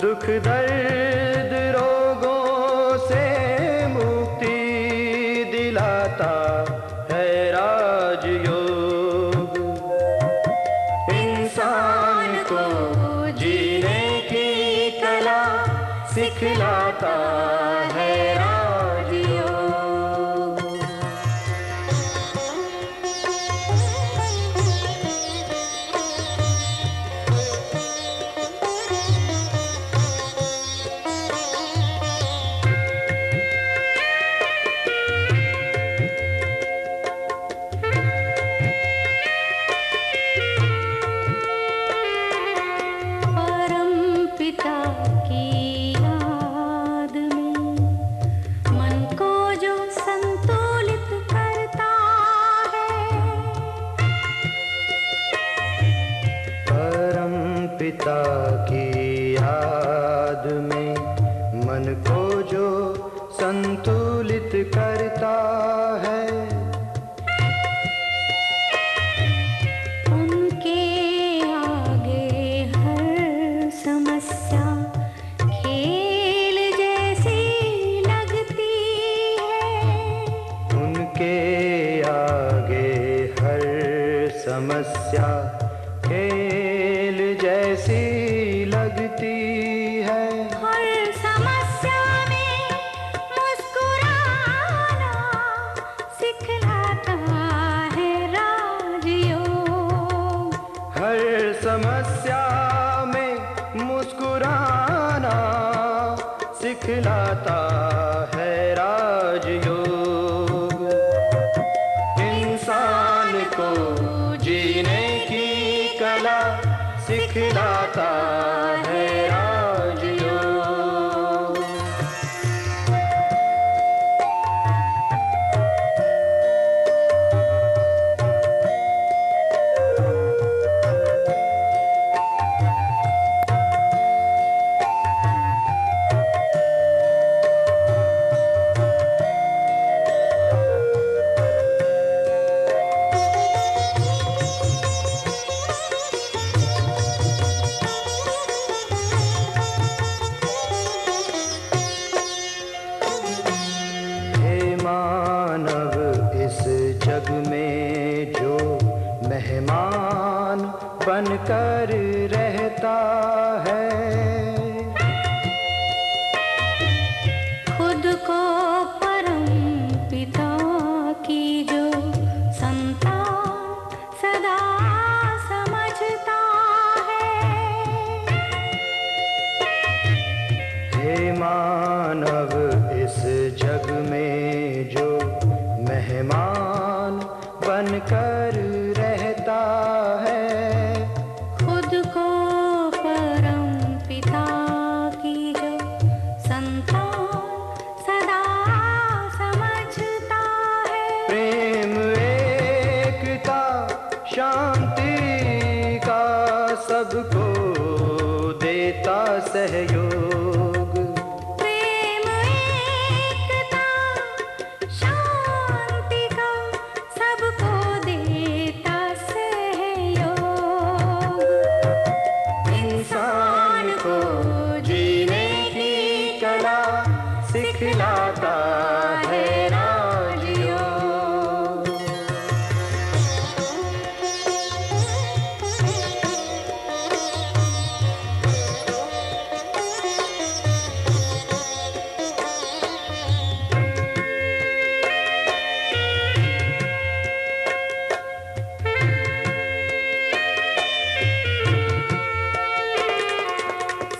दुख दर्द रोगों से मुक्ति दिलाता है राजयोग। इंसान को जीने की कला सिखलाता है राजयोग। पिता की याद में मन को जो संतुलित करता है, उनके आगे हर समस्या खेल जैसी लगती है। उनके आगे हर समस्या खेल जैसी लगती है। हर समस्या में मुस्कुराना सिखलाता है राजयोग। हर समस्या में मुस्कुराना सिखलाता है राजयोग। इंसान को जीने की कला सिखलाता है राजयोग। मानव इस जग में जो मेहमान बनकर रहता है, खुद को परम पिता की जो संतान सदा समझता है। हे मानव इस जग में जो मेहमान बनकर रहता है, खुद को परम पिता की जो संतान सदा समझता है। प्रेम एकता शांति का सबको देता सहयोग। सिखलाता है राजयोग।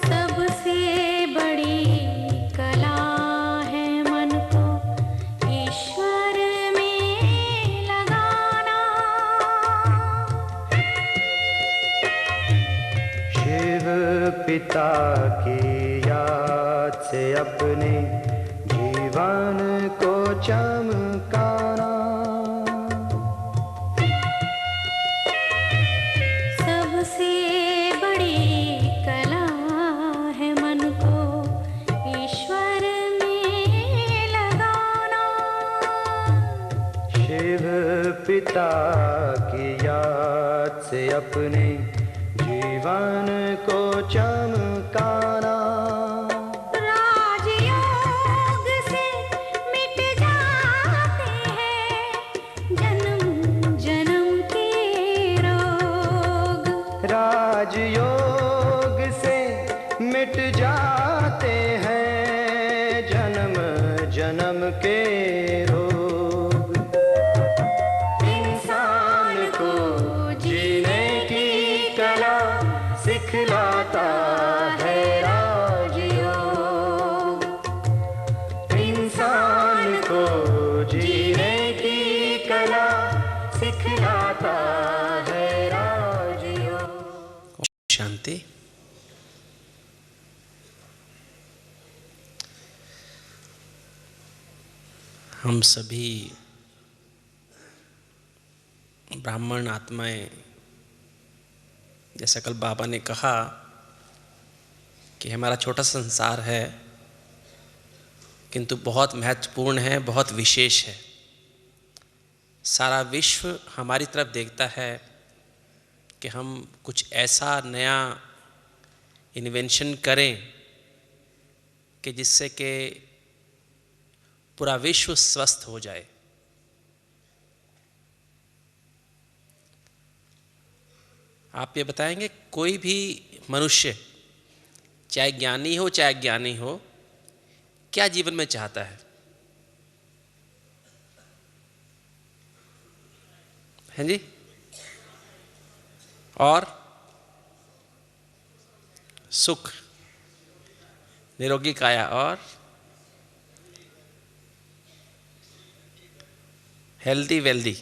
सबसे बड़ी पिता की याद से अपने जीवन को चमकाना। सबसे बड़ी कला है मन को ईश्वर में लगाना। शिव पिता की याद से अपने जीवन को चमकाना। राजयोग से मिट जाते हैं जन्म जन्म के रोग। इंसान को जीने की कला सिखलाता है राजयोग। इंसान को जीने की कला सिखलाता है राजयोग। शांति। हम सभी ब्राह्मण आत्माएं, जैसा कल बाबा ने कहा कि हमारा छोटा संसार है किंतु बहुत महत्वपूर्ण है, बहुत विशेष है। सारा विश्व हमारी तरफ देखता है कि हम कुछ ऐसा नया इन्वेंशन करें कि जिससे कि पूरा विश्व स्वस्थ हो जाए। आप ये बताएंगे, कोई भी मनुष्य चाहे ज्ञानी हो चाहे अज्ञानी हो, क्या जीवन में चाहता है? हैं जी? और सुख, निरोगी काया और हेल्दी वेल्दी।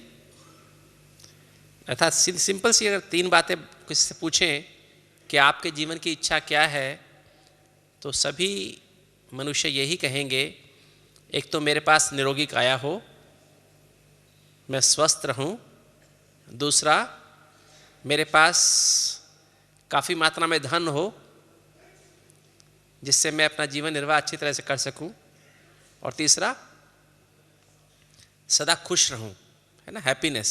अर्थात सिंपल सी अगर तीन बातें किसी से पूछें कि आपके जीवन की इच्छा क्या है, तो सभी मनुष्य यही कहेंगे, एक तो मेरे पास निरोगी काया हो, मैं स्वस्थ रहूं, दूसरा मेरे पास काफ़ी मात्रा में धन हो जिससे मैं अपना जीवन निर्वाह अच्छी तरह से कर सकूं, और तीसरा सदा खुश रहूं, है ना, हैप्पीनेस।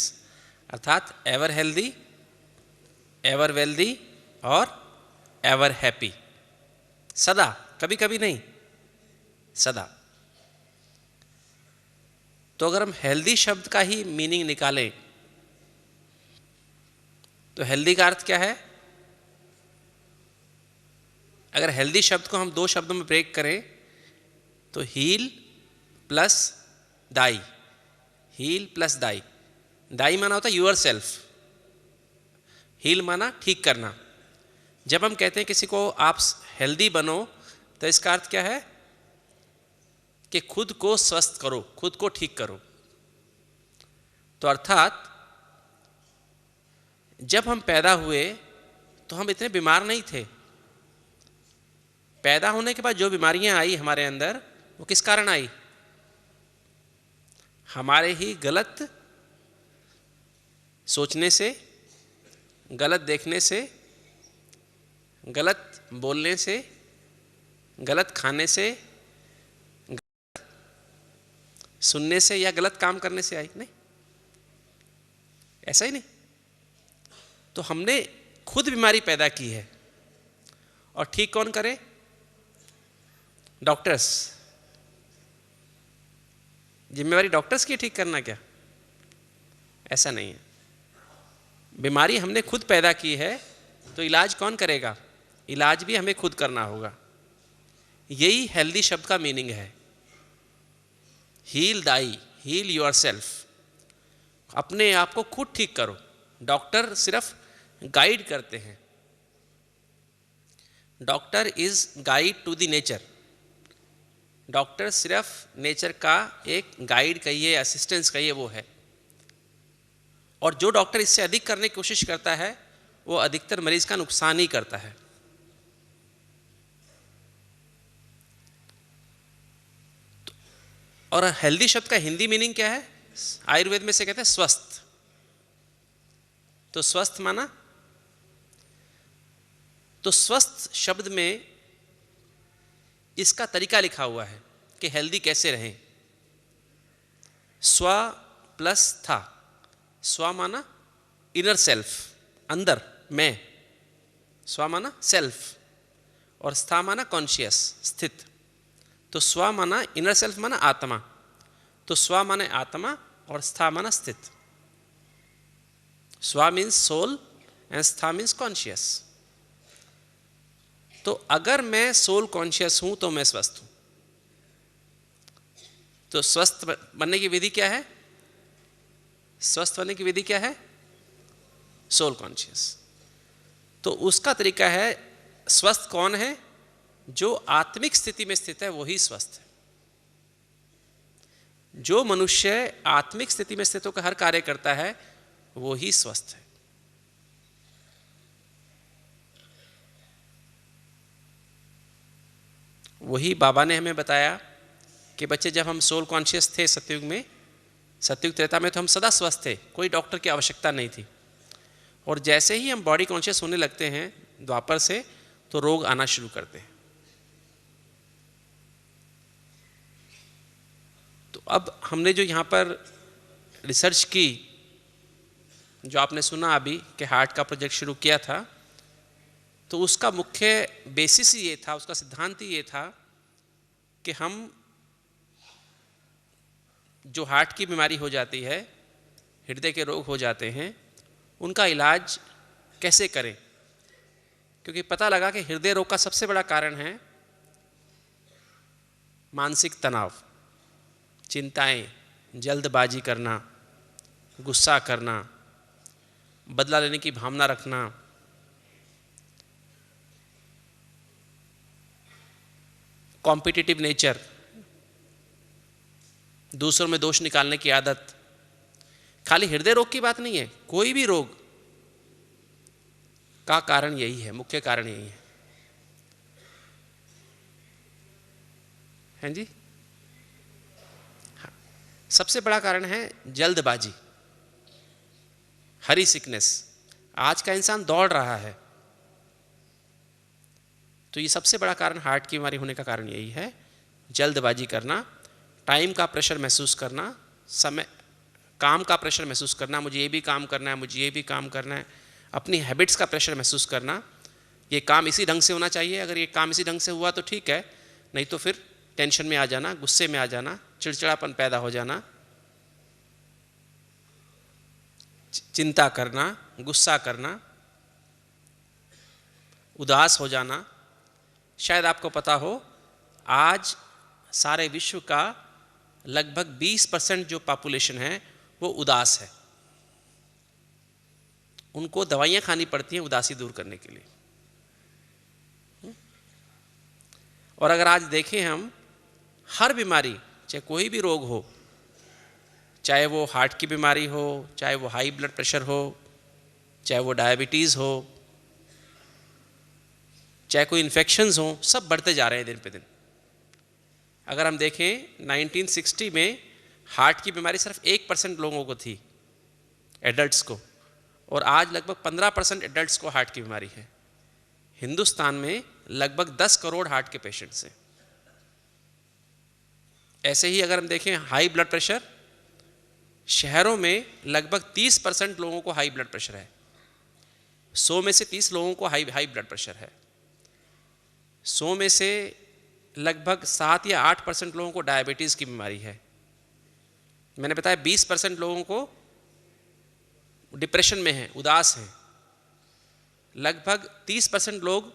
अर्थात एवर हेल्दी, एवर वेल्दी और एवर हैप्पी। सदा, कभी कभी नहीं, सदा। तो अगर हम हेल्दी शब्द का ही मीनिंग निकालें तो हेल्दी का अर्थ क्या है? अगर हेल्दी शब्द को हम दो शब्दों में ब्रेक करें तो हील प्लस दाई। हील प्लस दाई। दाई माना होता है यूर सेल्फ, हील माना ठीक करना। जब हम कहते हैं किसी को आप हेल्दी बनो, तो इसका अर्थ क्या है कि खुद को स्वस्थ करो, खुद को ठीक करो। तो अर्थात जब हम पैदा हुए तो हम इतने बीमार नहीं थे। पैदा होने के बाद जो बीमारियां आई हमारे अंदर, वो किस कारण आई? हमारे ही गलत सोचने से, गलत देखने से, गलत बोलने से, गलत खाने से, गलत सुनने से या गलत काम करने से आई। नहीं, ऐसा ही नहीं। तो हमने खुद बीमारी पैदा की है, और ठीक कौन करे? डॉक्टर्स। जिम्मेवारी डॉक्टर्स की ठीक करना क्या? ऐसा नहीं है। बीमारी हमने खुद पैदा की है, तो इलाज कौन करेगा? इलाज भी हमें खुद करना होगा। यही हेल्दी शब्द का मीनिंग है। Heal thy, heal yourself. अपने आप को खुद ठीक करो। डॉक्टर सिर्फ गाइड करते हैं। Doctor is guide to the nature. Doctor सिर्फ नेचर का एक गाइड कहिए, असिस्टेंस कहिए, वो है। और जो डॉक्टर इससे अधिक करने की कोशिश करता है, वो अधिकतर मरीज का नुकसान ही करता है। और हेल्दी शब्द का हिंदी मीनिंग क्या है? आयुर्वेद में से कहते हैं स्वस्थ। तो स्वस्थ माना, तो स्वस्थ शब्द में इसका तरीका लिखा हुआ है कि हेल्दी कैसे रहें। स्व प्लस था। स्व माना इनर सेल्फ, अंदर, मैं। स्व माना सेल्फ, और स्था माना कॉन्शियस, स्थित। तो स्व माना इनर सेल्फ माना आत्मा। तो स्व माने आत्मा और स्था माना स्थित। स्व मीन्स सोल एंड स्था मीन्स कॉन्शियस। तो अगर मैं सोल कॉन्शियस हूं तो मैं स्वस्थ हूं। तो स्वस्थ बनने की विधि क्या है? स्वस्थ बनने की विधि क्या है? Soul conscious. तो उसका तरीका है, स्वस्थ कौन है? जो आत्मिक स्थिति में स्थित है वही स्वस्थ है। जो मनुष्य आत्मिक स्थिति में स्थित होकर हर कार्य करता है वो ही स्वस्थ है। वही बाबा ने हमें बताया कि बच्चे, जब हम सोल कॉन्शियस थे सतयुग में, सतयुग त्रेता में, तो हम सदा स्वस्थ थे, कोई डॉक्टर की आवश्यकता नहीं थी। और जैसे ही हम बॉडी कॉन्शियस होने लगते हैं द्वापर से, तो रोग आना शुरू करते हैं। तो अब हमने जो यहाँ पर रिसर्च की, जो आपने सुना अभी कि हार्ट का प्रोजेक्ट शुरू किया था, तो उसका मुख्य बेसिस ये था, उसका सिद्धांत ही ये था कि हम जो हार्ट की बीमारी हो जाती है, हृदय के रोग हो जाते हैं, उनका इलाज कैसे करें। क्योंकि पता लगा कि हृदय रोग का सबसे बड़ा कारण है मानसिक तनाव, चिंताएं, जल्दबाजी करना, गुस्सा करना, बदला लेने की भावना रखना, कॉम्पिटिटिव नेचर, दूसरों में दोष निकालने की आदत। खाली हृदय रोग की बात नहीं है, कोई भी रोग का कारण यही है, मुख्य कारण यही है। हैं जी? हाँ। सबसे बड़ा कारण है जल्दबाजी, हरी सिकनेस। आज का इंसान दौड़ रहा है, तो ये सबसे बड़ा कारण हार्ट की बीमारी होने का कारण यही है, जल्दबाजी करना, टाइम का प्रेशर महसूस करना, समय, काम का प्रेशर महसूस करना, मुझे ये भी काम करना है, मुझे ये भी काम करना है, अपनी हैबिट्स का प्रेशर महसूस करना, ये काम इसी ढंग से होना चाहिए, अगर ये काम इसी ढंग से हुआ तो ठीक है, नहीं तो फिर टेंशन में आ जाना, गुस्से में आ जाना, चिड़चिड़ापन पैदा हो जाना, चिंता करना, गुस्सा करना, उदास हो जाना। शायद आपको पता हो, आज सारे विश्व का लगभग 20% जो पॉपुलेशन है वो उदास है। उनको दवाइयां खानी पड़ती हैं उदासी दूर करने के लिए। और अगर आज देखें हम, हर बीमारी, चाहे कोई भी रोग हो, चाहे वो हार्ट की बीमारी हो, चाहे वो हाई ब्लड प्रेशर हो, चाहे वो डायबिटीज़ हो, चाहे कोई इन्फेक्शंस हो, सब बढ़ते जा रहे हैं दिन पे दिन। अगर हम देखें 1960 में हार्ट की बीमारी सिर्फ 1% लोगों को थी, एडल्ट्स को, और आज लगभग 15% एडल्ट्स को हार्ट की बीमारी है। हिंदुस्तान में लगभग 10 करोड़ हार्ट के पेशेंट्स हैं। ऐसे ही अगर हम देखें हाई ब्लड प्रेशर, शहरों में लगभग 30% लोगों को हाई ब्लड प्रेशर है। 100 में से 30 लोगों को हाई ब्लड प्रेशर है। 100 में से लगभग 7 या 8% लोगों को डायबिटीज़ की बीमारी है। मैंने बताया 20% लोगों को डिप्रेशन में है, उदास हैं। लगभग 30% लोग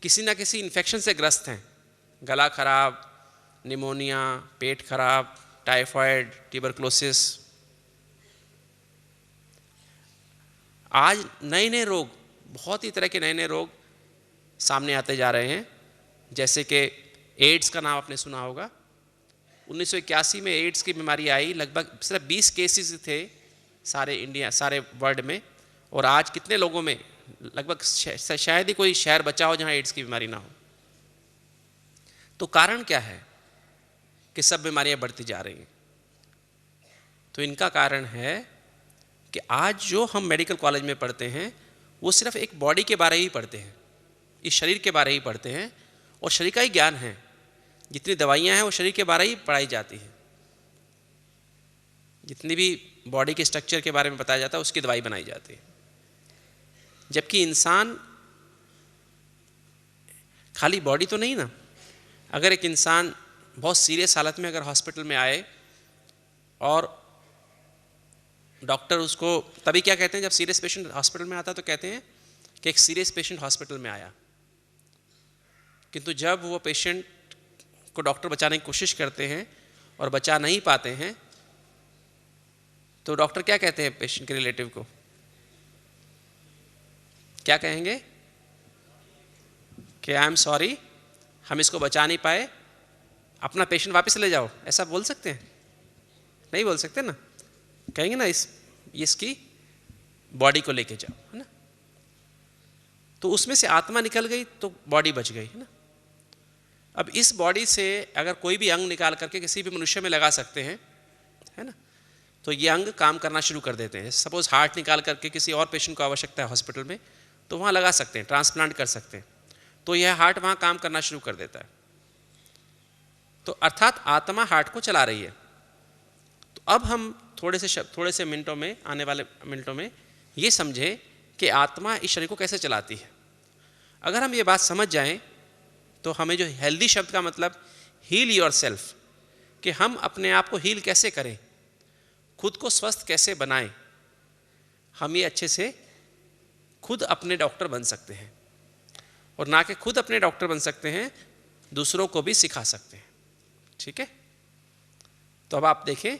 किसी ना किसी इन्फेक्शन से ग्रस्त हैं, गला खराब, निमोनिया, पेट खराब, टाइफाइड, ट्यूबरकुलोसिस। आज नए नए रोग, बहुत ही तरह के नए नए रोग सामने आते जा रहे हैं, जैसे कि एड्स का नाम आपने सुना होगा। 1981 में एड्स की बीमारी आई, लगभग सिर्फ 20 केसेस थे सारे इंडिया, सारे वर्ल्ड में, और आज कितने लोगों में, लगभग शायद ही कोई शहर बचा हो जहां एड्स की बीमारी ना हो। तो कारण क्या है कि सब बीमारियां बढ़ती जा रही हैं? तो इनका कारण है कि आज जो हम मेडिकल कॉलेज में पढ़ते हैं वो सिर्फ एक बॉडी के बारे ही पढ़ते हैं, इस शरीर के बारे ही पढ़ते हैं, और शरीर का ही ज्ञान है। जितनी दवाइयां हैं वो शरीर के बारे ही पढ़ाई जाती हैं। जितनी भी बॉडी के स्ट्रक्चर के बारे में बताया जाता है उसकी दवाई बनाई जाती है। जबकि इंसान खाली बॉडी तो नहीं ना। अगर एक इंसान बहुत सीरियस हालत में अगर हॉस्पिटल में आए और डॉक्टर उसको, तभी क्या कहते हैं जब सीरियस पेशेंट हॉस्पिटल में आता है तो कहते हैं कि एक सीरियस पेशेंट हॉस्पिटल में आया। किंतु जब वो पेशेंट को डॉक्टर बचाने की कोशिश करते हैं और बचा नहीं पाते हैं तो डॉक्टर क्या कहते हैं पेशेंट के रिलेटिव को? क्या कहेंगे कि आई एम सॉरी, हम इसको बचा नहीं पाए, अपना पेशेंट वापस ले जाओ, ऐसा बोल सकते हैं? नहीं बोल सकते ना, कहेंगे ना इसकी बॉडी को लेके जाओ, है ना। तो उसमें से आत्मा निकल गई तो बॉडी बच गई, है ना। अब इस बॉडी से अगर कोई भी अंग निकाल करके किसी भी मनुष्य में लगा सकते हैं, है ना, तो ये अंग काम करना शुरू कर देते हैं। सपोज हार्ट निकाल करके किसी और पेशेंट को आवश्यकता है हॉस्पिटल में, तो वहाँ लगा सकते हैं, ट्रांसप्लांट कर सकते हैं, तो यह हार्ट वहाँ काम करना शुरू कर देता है। तो अर्थात आत्मा हार्ट को चला रही है। तो अब हम थोड़े से मिनटों में, आने वाले मिनटों में ये समझे कि आत्मा इस शरीर को कैसे चलाती है। अगर हम ये बात समझ जाएं तो हमें जो हेल्दी शब्द का मतलब हील योर सेल्फ, कि हम अपने आप को हील कैसे करें, खुद को स्वस्थ कैसे बनाएं, हम ये अच्छे से खुद अपने डॉक्टर बन सकते हैं। और ना कि खुद अपने डॉक्टर बन सकते हैं, दूसरों को भी सिखा सकते हैं। ठीक है, तो अब आप देखें,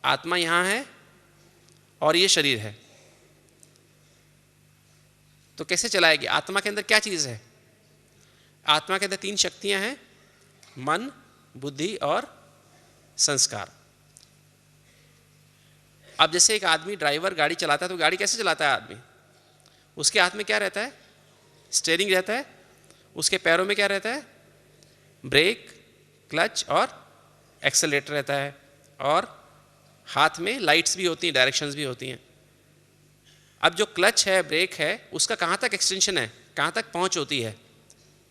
आत्मा यहाँ है और ये शरीर है, तो कैसे चलाएगी? आत्मा के अंदर क्या चीज़ है? आत्मा के अंदर 3 शक्तियां हैं, मन, बुद्धि और संस्कार। अब जैसे एक आदमी ड्राइवर गाड़ी चलाता है, तो गाड़ी कैसे चलाता है आदमी? उसके हाथ में क्या रहता है? स्टीयरिंग रहता है। उसके पैरों में क्या रहता है? ब्रेक, क्लच और एक्सेलेरेटर रहता है। और हाथ में लाइट्स भी होती हैं, डायरेक्शंस भी होती हैं। अब जो क्लच है, ब्रेक है, उसका कहाँ तक एक्सटेंशन है, कहाँ तक पहुँच होती है?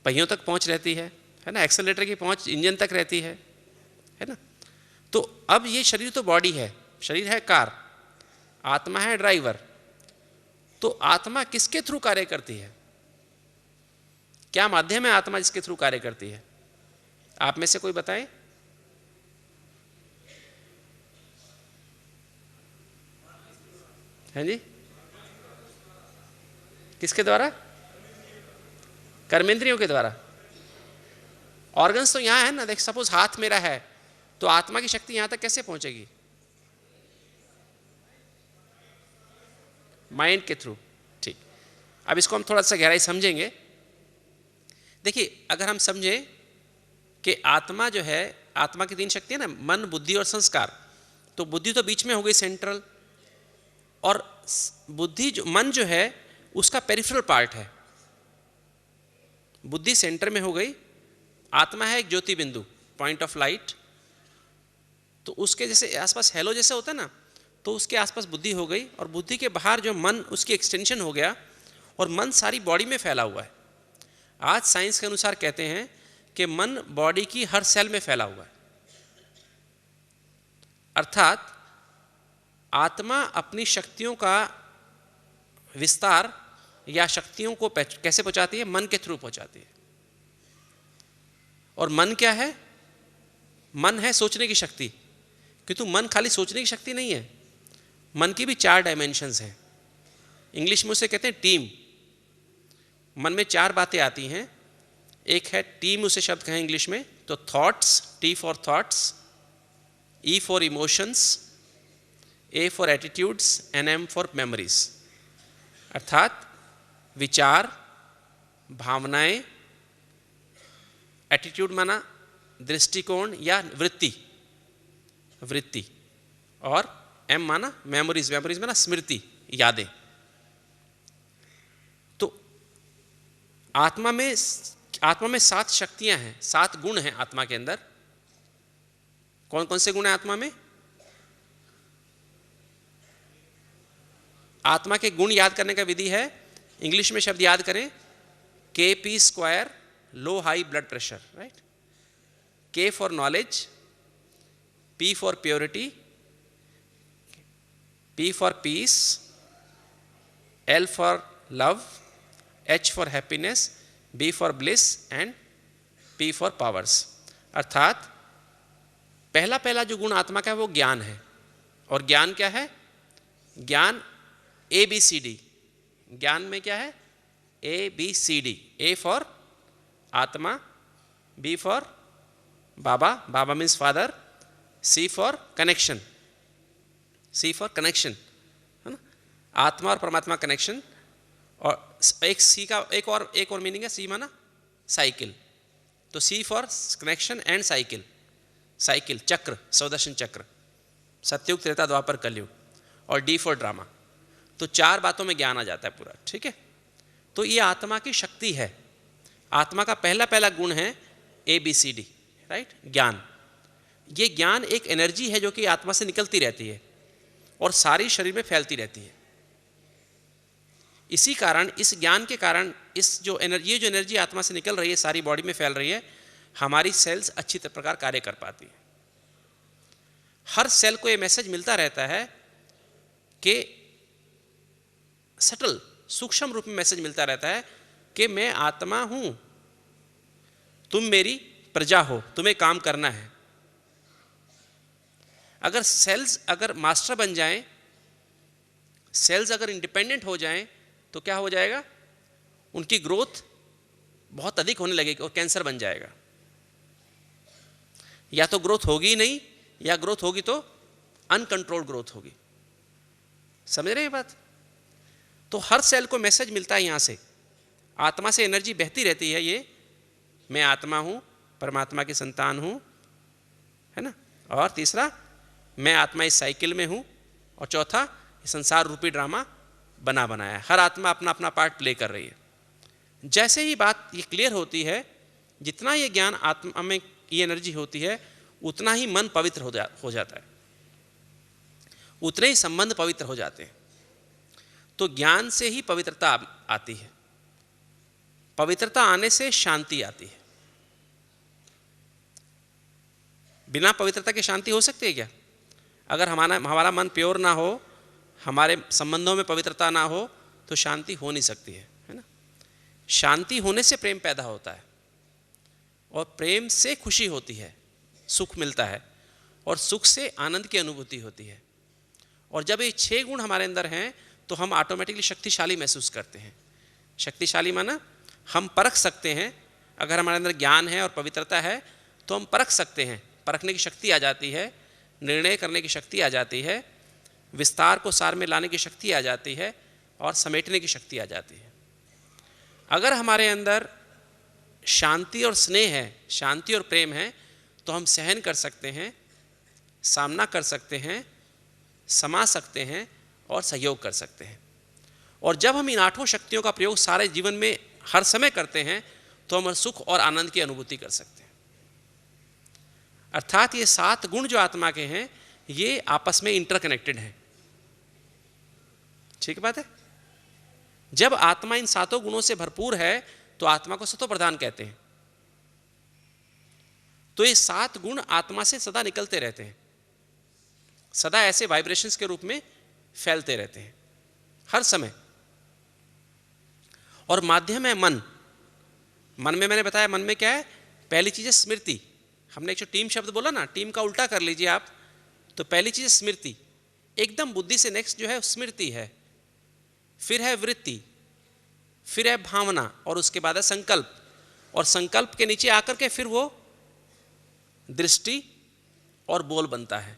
पहियों तक पहुँच रहती है ना। एक्सेलेरेटर की पहुँच इंजन तक रहती है ना। तो अब ये शरीर तो बॉडी है, शरीर है कार, आत्मा है ड्राइवर। तो आत्मा किसके थ्रू कार्य करती है? क्या माध्यम है आत्मा जिसके थ्रू कार्य करती है? आप में से कोई बताएं। हैं जी? किसके द्वारा? कर्मेंद्रियों के द्वारा। ऑर्गन्स तो यहां है ना। देख, सपोज हाथ मेरा है, तो आत्मा की शक्ति यहां तक कैसे पहुंचेगी? माइंड के थ्रू। ठीक, अब इसको हम थोड़ा सा गहराई समझेंगे। देखिए, अगर हम समझें कि आत्मा जो है, आत्मा की 3 शक्तियां ना, मन, बुद्धि और संस्कार। तो बुद्धि तो बीच में हो गई, सेंट्रल, और बुद्धि जो, मन जो है, उसका पेरिफेरल पार्ट है। बुद्धि सेंटर में हो गई, आत्मा है एक ज्योति बिंदु, पॉइंट ऑफ लाइट। तो उसके जैसे आसपास हेलो जैसे होता है ना, तो उसके आसपास बुद्धि हो गई, और बुद्धि के बाहर जो मन, उसकी एक्सटेंशन हो गया, और मन सारी बॉडी में फैला हुआ है। आज साइंस के अनुसार कहते हैं कि मन बॉडी की हर सेल में फैला हुआ है। अर्थात आत्मा अपनी शक्तियों का विस्तार या शक्तियों को कैसे पहुंचाती है? मन के थ्रू पहुंचाती है। और मन क्या है? मन है सोचने की शक्ति। किंतु मन खाली सोचने की शक्ति नहीं है, मन की भी 4 डायमेंशंस हैं। इंग्लिश में उसे कहते हैं टीम। मन में 4 बातें आती हैं। एक है टीम, उसे शब्द कहें इंग्लिश में तो thoughts, T for thoughts, E for emotions, A for attitudes and M for memories. अर्थात विचार, भावनाएं, एटीट्यूड माना दृष्टिकोण या वृत्ति, और एम माना मेमोरीज, माना स्मृति, यादें। तो आत्मा में 7 शक्तियां हैं, 7 गुण हैं आत्मा के अंदर। कौन कौन से गुण हैं आत्मा में? आत्मा के गुण याद करने का विधि है, इंग्लिश में शब्द याद करें, KP², low high blood pressure, right. K for knowledge, P for purity, P for piece, L for love, H for happiness, B for bliss and P for powers. अर्थात पहला जो गुण आत्मा का है वो ज्ञान है। और ज्ञान क्या है? ज्ञान ABCD। ज्ञान में क्या है? ABCD। A फॉर आत्मा, B for Baba, Baba means father, C for connection, C for connection, है ना, आत्मा और परमात्मा कनेक्शन। और एक सी का एक और मीनिंग है, सी माना साइकिल, तो C for connection and cycle, cycle चक्र, स्वदर्शन चक्र, सत्युग त्रेता द्वापर कलयुग। और डी फॉर ड्रामा। तो 4 बातों में ज्ञान आ जाता है पूरा, ठीक है। तो ये आत्मा की शक्ति है। आत्मा का पहला गुण है ABCD, राइट, ज्ञान। ये ज्ञान एक एनर्जी है जो कि आत्मा से निकलती रहती है और सारी शरीर में फैलती रहती है। इसी कारण, इस ज्ञान के कारण, इस जो एनर्जी आत्मा से निकल रही है, सारी बॉडी में फैल रही है, हमारी सेल्स अच्छी प्रकार कार्य कर पाती है। हर सेल को ये मैसेज मिलता रहता है कि सटल, सूक्ष्म रूप में मैसेज मिलता रहता है कि मैं आत्मा हूं, तुम मेरी प्रजा हो, तुम्हें काम करना है। अगर सेल्स अगर मास्टर बन जाएं, सेल्स अगर इंडिपेंडेंट हो जाएं, तो क्या हो जाएगा, उनकी ग्रोथ बहुत अधिक होने लगेगी और कैंसर बन जाएगा। या तो ग्रोथ होगी नहीं, या ग्रोथ होगी तो अनकंट्रोल्ड ग्रोथ होगी। समझ रहे हैं बात? तो हर सेल को मैसेज मिलता है यहां से, आत्मा से एनर्जी बहती रहती है, ये मैं आत्मा हूं, परमात्मा की संतान हूं, है ना। और तीसरा, मैं आत्मा इस साइकिल में हूं। और चौथा, संसार रूपी ड्रामा बना बनाया है, हर आत्मा अपना अपना पार्ट प्ले कर रही है। जैसे ही बात ये क्लियर होती है, जितना ये ज्ञान आत्मा में, ये एनर्जी होती है, उतना ही मन पवित्र हो जाता है, उतने ही संबंध पवित्र हो जाते हैं। तो ज्ञान से ही पवित्रता आती है, पवित्रता आने से शांति आती है। बिना पवित्रता के शांति हो सकती है क्या? अगर हमारा मन प्योर ना हो, हमारे संबंधों में पवित्रता ना हो, तो शांति हो नहीं सकती है ना। शांति होने से प्रेम पैदा होता है, और प्रेम से खुशी होती है, सुख मिलता है, और सुख से आनंद की अनुभूति होती है। और जब ये 6 गुण हमारे अंदर हैं, तो हम ऑटोमेटिकली शक्तिशाली महसूस करते हैं। शक्तिशाली माना हम परख सकते हैं, अगर हमारे अंदर ज्ञान है और पवित्रता है, तो हम परख सकते हैं, परखने की शक्ति आ जाती है, निर्णय करने की शक्ति आ जाती है, विस्तार को सार में लाने की शक्ति आ जाती है, और समेटने की शक्ति आ जाती है। अगर हमारे अंदर शांति और स्नेह है, शांति और प्रेम है, तो हम सहन कर सकते हैं, सामना कर सकते हैं, समा सकते हैं और सहयोग कर सकते हैं। और जब हम इन 8 शक्तियों का प्रयोग सारे जीवन में हर समय करते हैं, तो हम सुख और आनंद की अनुभूति कर सकते हैं। अर्थात ये 7 गुण जो आत्मा के हैं, ये आपस में इंटरकनेक्टेड हैं। ठीक बात है? जब आत्मा इन 7 गुणों से भरपूर है, तो आत्मा को सतो प्रधान कहते हैं। तो ये 7 गुण आत्मा से सदा निकलते रहते हैं, सदा ऐसे वाइब्रेशंस के रूप में फैलते रहते हैं हर समय। और माध्यम है मन। मन में मैंने बताया, मन में क्या है? पहली चीज है स्मृति। हमने एक जो टीम शब्द बोला ना, टीम का उल्टा कर लीजिए आप, तो पहली चीज है स्मृति। एकदम बुद्धि से नेक्स्ट जो है स्मृति है, फिर है वृत्ति, फिर है भावना, और उसके बाद है संकल्प। और संकल्प के नीचे आकर के फिर वो दृष्टि और बोल बनता है,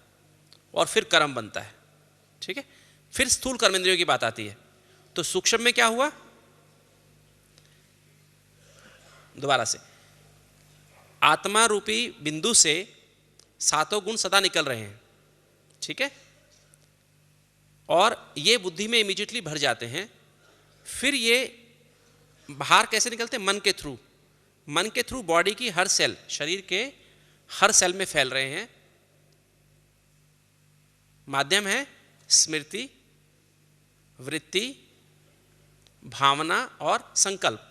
और फिर कर्म बनता है। ठीक है? फिर स्थूल कर्मेंद्रियों की बात आती है। तो सूक्ष्म में क्या हुआ? दोबारा से, आत्मा रूपी बिंदु से 7 गुण सदा निकल रहे हैं। ठीक है? और ये बुद्धि में इमीडिएटली भर जाते हैं। फिर ये बाहर कैसे निकलते हैं? मन के थ्रू। मन के थ्रू बॉडी की हर सेल, शरीर के हर सेल में फैल रहे हैं। माध्यम है स्मृति, वृत्ति, भावना और संकल्प।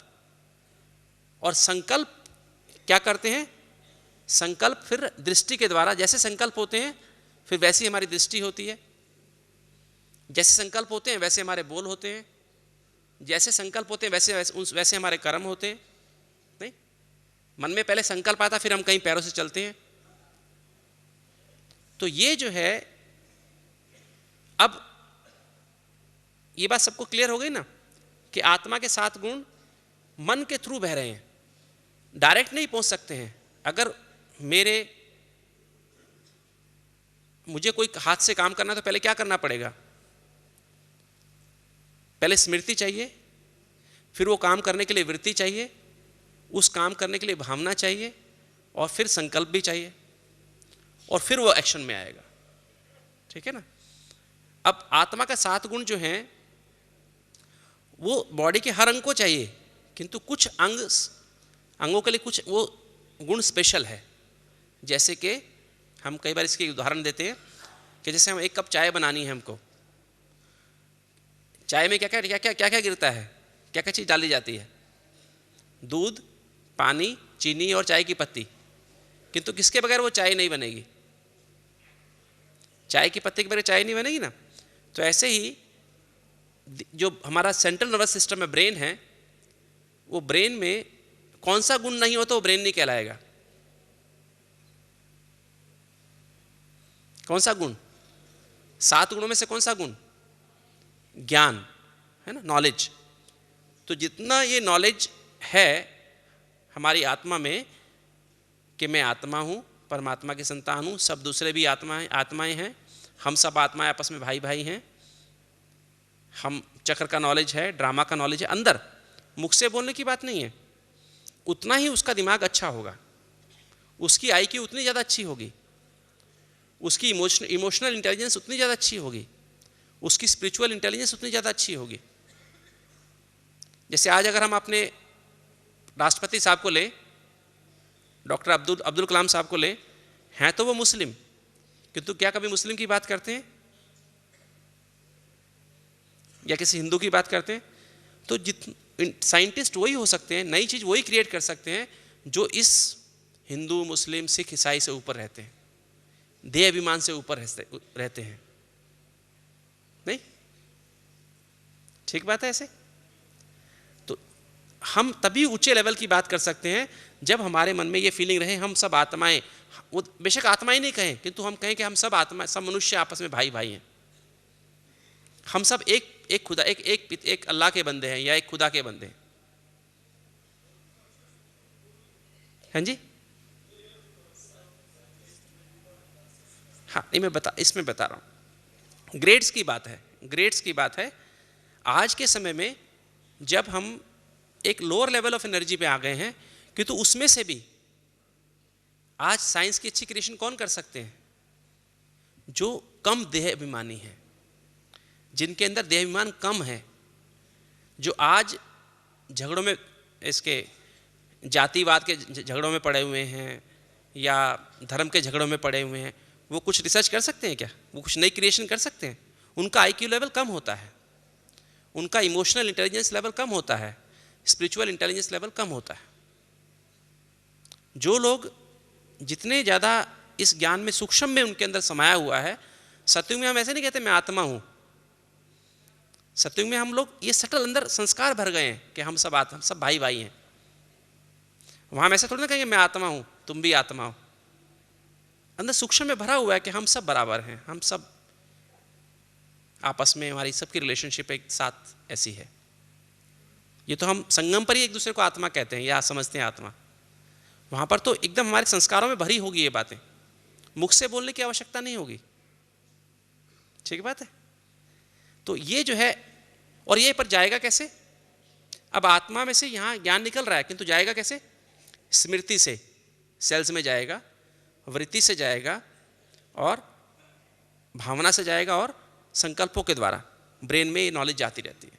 और संकल्प क्या करते हैं? संकल्प फिर दृष्टि के द्वारा, जैसे संकल्प होते हैं फिर वैसी हमारी दृष्टि होती है, जैसे संकल्प होते हैं वैसे हमारे बोल होते हैं, जैसे संकल्प होते हैं वैसे हमारे कर्म होते हैं। नहीं, मन में पहले संकल्प आता, फिर हम कहीं पैरों से चलते हैं। तो ये जो है, अब ये बात सबको क्लियर हो गई ना कि आत्मा के 7 गुण मन के थ्रू बह रहे हैं, डायरेक्ट नहीं पहुंच सकते हैं, अगर मुझे कोई हाथ से काम करना तो पहले क्या करना पड़ेगा? पहले स्मृति चाहिए, फिर वो काम करने के लिए वृत्ति चाहिए, उस काम करने के लिए भावना चाहिए, और फिर संकल्प भी चाहिए, और फिर वो एक्शन में आएगा। ठीक है ना? अब आत्मा का 7 गुण जो हैं वो बॉडी के हर अंग को चाहिए, किंतु कुछ अंगों के लिए कुछ वो गुण स्पेशल है। जैसे कि हम कई बार इसके उदाहरण देते हैं कि जैसे हम 1 कप चाय बनानी है, हमको चाय में क्या क्या गिरता है, क्या क्या चीज़ डाली जाती है? दूध, पानी, चीनी और चाय की पत्ती। किंतु किसके बगैर वो चाय नहीं बनेगी? चाय की पत्ती के बगैर चाय नहीं बनेगी ना। तो ऐसे ही जो हमारा सेंट्रल नर्वस सिस्टम है, ब्रेन है, वो ब्रेन में कौन सा गुण नहीं हो तो वो ब्रेन नहीं कहलाएगा। कौन सा गुण? 7 गुणों में से कौन सा गुण? ज्ञान है ना, नॉलेज। तो जितना ये नॉलेज है हमारी आत्मा में कि मैं आत्मा हूँ, परमात्मा की संतान हूँ, सब दूसरे भी आत्माएं हैं, हम सब आत्माएं आपस में भाई भाई हैं, हम चक्र का नॉलेज है, ड्रामा का नॉलेज है अंदर, मुख से बोलने की बात नहीं है। उतना ही उसका दिमाग अच्छा होगा, उसकी IQ उतनी ज़्यादा अच्छी होगी, उसकी इमोशनल इंटेलिजेंस उतनी ज़्यादा अच्छी होगी, उसकी स्पिरिचुअल इंटेलिजेंस उतनी ज़्यादा अच्छी होगी। जैसे आज अगर हम अपने राष्ट्रपति साहब को ले, डॉक्टर अब्दुल कलाम साहब को ले, हैं तो वो मुस्लिम, किंतु क्या कभी मुस्लिम की बात करते हैं या किसी हिंदू की बात करते हैं? तो साइंटिस्ट वही हो सकते हैं, नई चीज़ वही क्रिएट कर सकते हैं जो इस हिंदू, मुस्लिम, सिख, ईसाई से ऊपर रहते हैं, देह अभिमान से ऊपर रहते हैं। नहीं, ठीक बात है। ऐसे तो हम तभी ऊंचे लेवल की बात कर सकते हैं जब हमारे मन में ये फीलिंग रहे हम सब आत्माएं, वो बेशक आत्माएं नहीं कहें, किंतु हम कहें कि हम सब आत्मा, सब मनुष्य आपस में भाई भाई हैं, हम सब एक खुदा, एक अल्लाह के बंदे हैं या एक खुदा के बंदे हैं। हाँ जी, हाँ, नहीं मैं इसमें बता रहा हूँ, ग्रेड्स की बात है, ग्रेड्स की बात है। आज के समय में जब हम एक लोअर लेवल ऑफ एनर्जी पे आ गए हैं, कि तो उसमें से भी आज साइंस की अच्छी क्रिएशन कौन कर सकते हैं? जो कम देह अभिमानी है, जिनके अंदर देह अभिमान कम है, जो आज झगड़ों में, इसके जातिवाद के झगड़ों में पड़े हुए हैं या धर्म के झगड़ों में पड़े हुए हैं, वो कुछ रिसर्च कर सकते हैं क्या? वो कुछ नई क्रिएशन कर सकते हैं? उनका IQ लेवल कम होता है, उनका इमोशनल इंटेलिजेंस लेवल कम होता है, स्पिरिचुअल इंटेलिजेंस लेवल कम होता है। जो लोग जितने ज़्यादा इस ज्ञान में, सूक्ष्म में उनके अंदर समाया हुआ है, सत्युग में हम ऐसे नहीं कहते मैं आत्मा हूँ, सत्युग में हम लोग ये सटल अंदर संस्कार भर गए हैं कि हम सब भाई भाई हैं। वहाँ हम ऐसा थोड़ी ना कहेंगे मैं आत्मा हूँ तुम भी आत्मा हो, अंदर सूक्ष्म में भरा हुआ है कि हम सब बराबर हैं, हम सब आपस में, हमारी सबकी रिलेशनशिप एक साथ ऐसी है। ये तो हम संगम पर ही एक दूसरे को आत्मा कहते हैं या समझते हैं आत्मा। वहाँ पर तो एकदम हमारे संस्कारों में भरी होगी ये बातें, मुख से बोलने की आवश्यकता नहीं होगी। ठीक बात है। तो ये जो है, और ये पर जाएगा कैसे? अब आत्मा में से यहाँ ज्ञान निकल रहा है, किंतु जाएगा कैसे? स्मृति से सेल्स में जाएगा, वृत्ति से जाएगा, और भावना से जाएगा, और संकल्पों के द्वारा ब्रेन में ये नॉलेज जाती रहती है।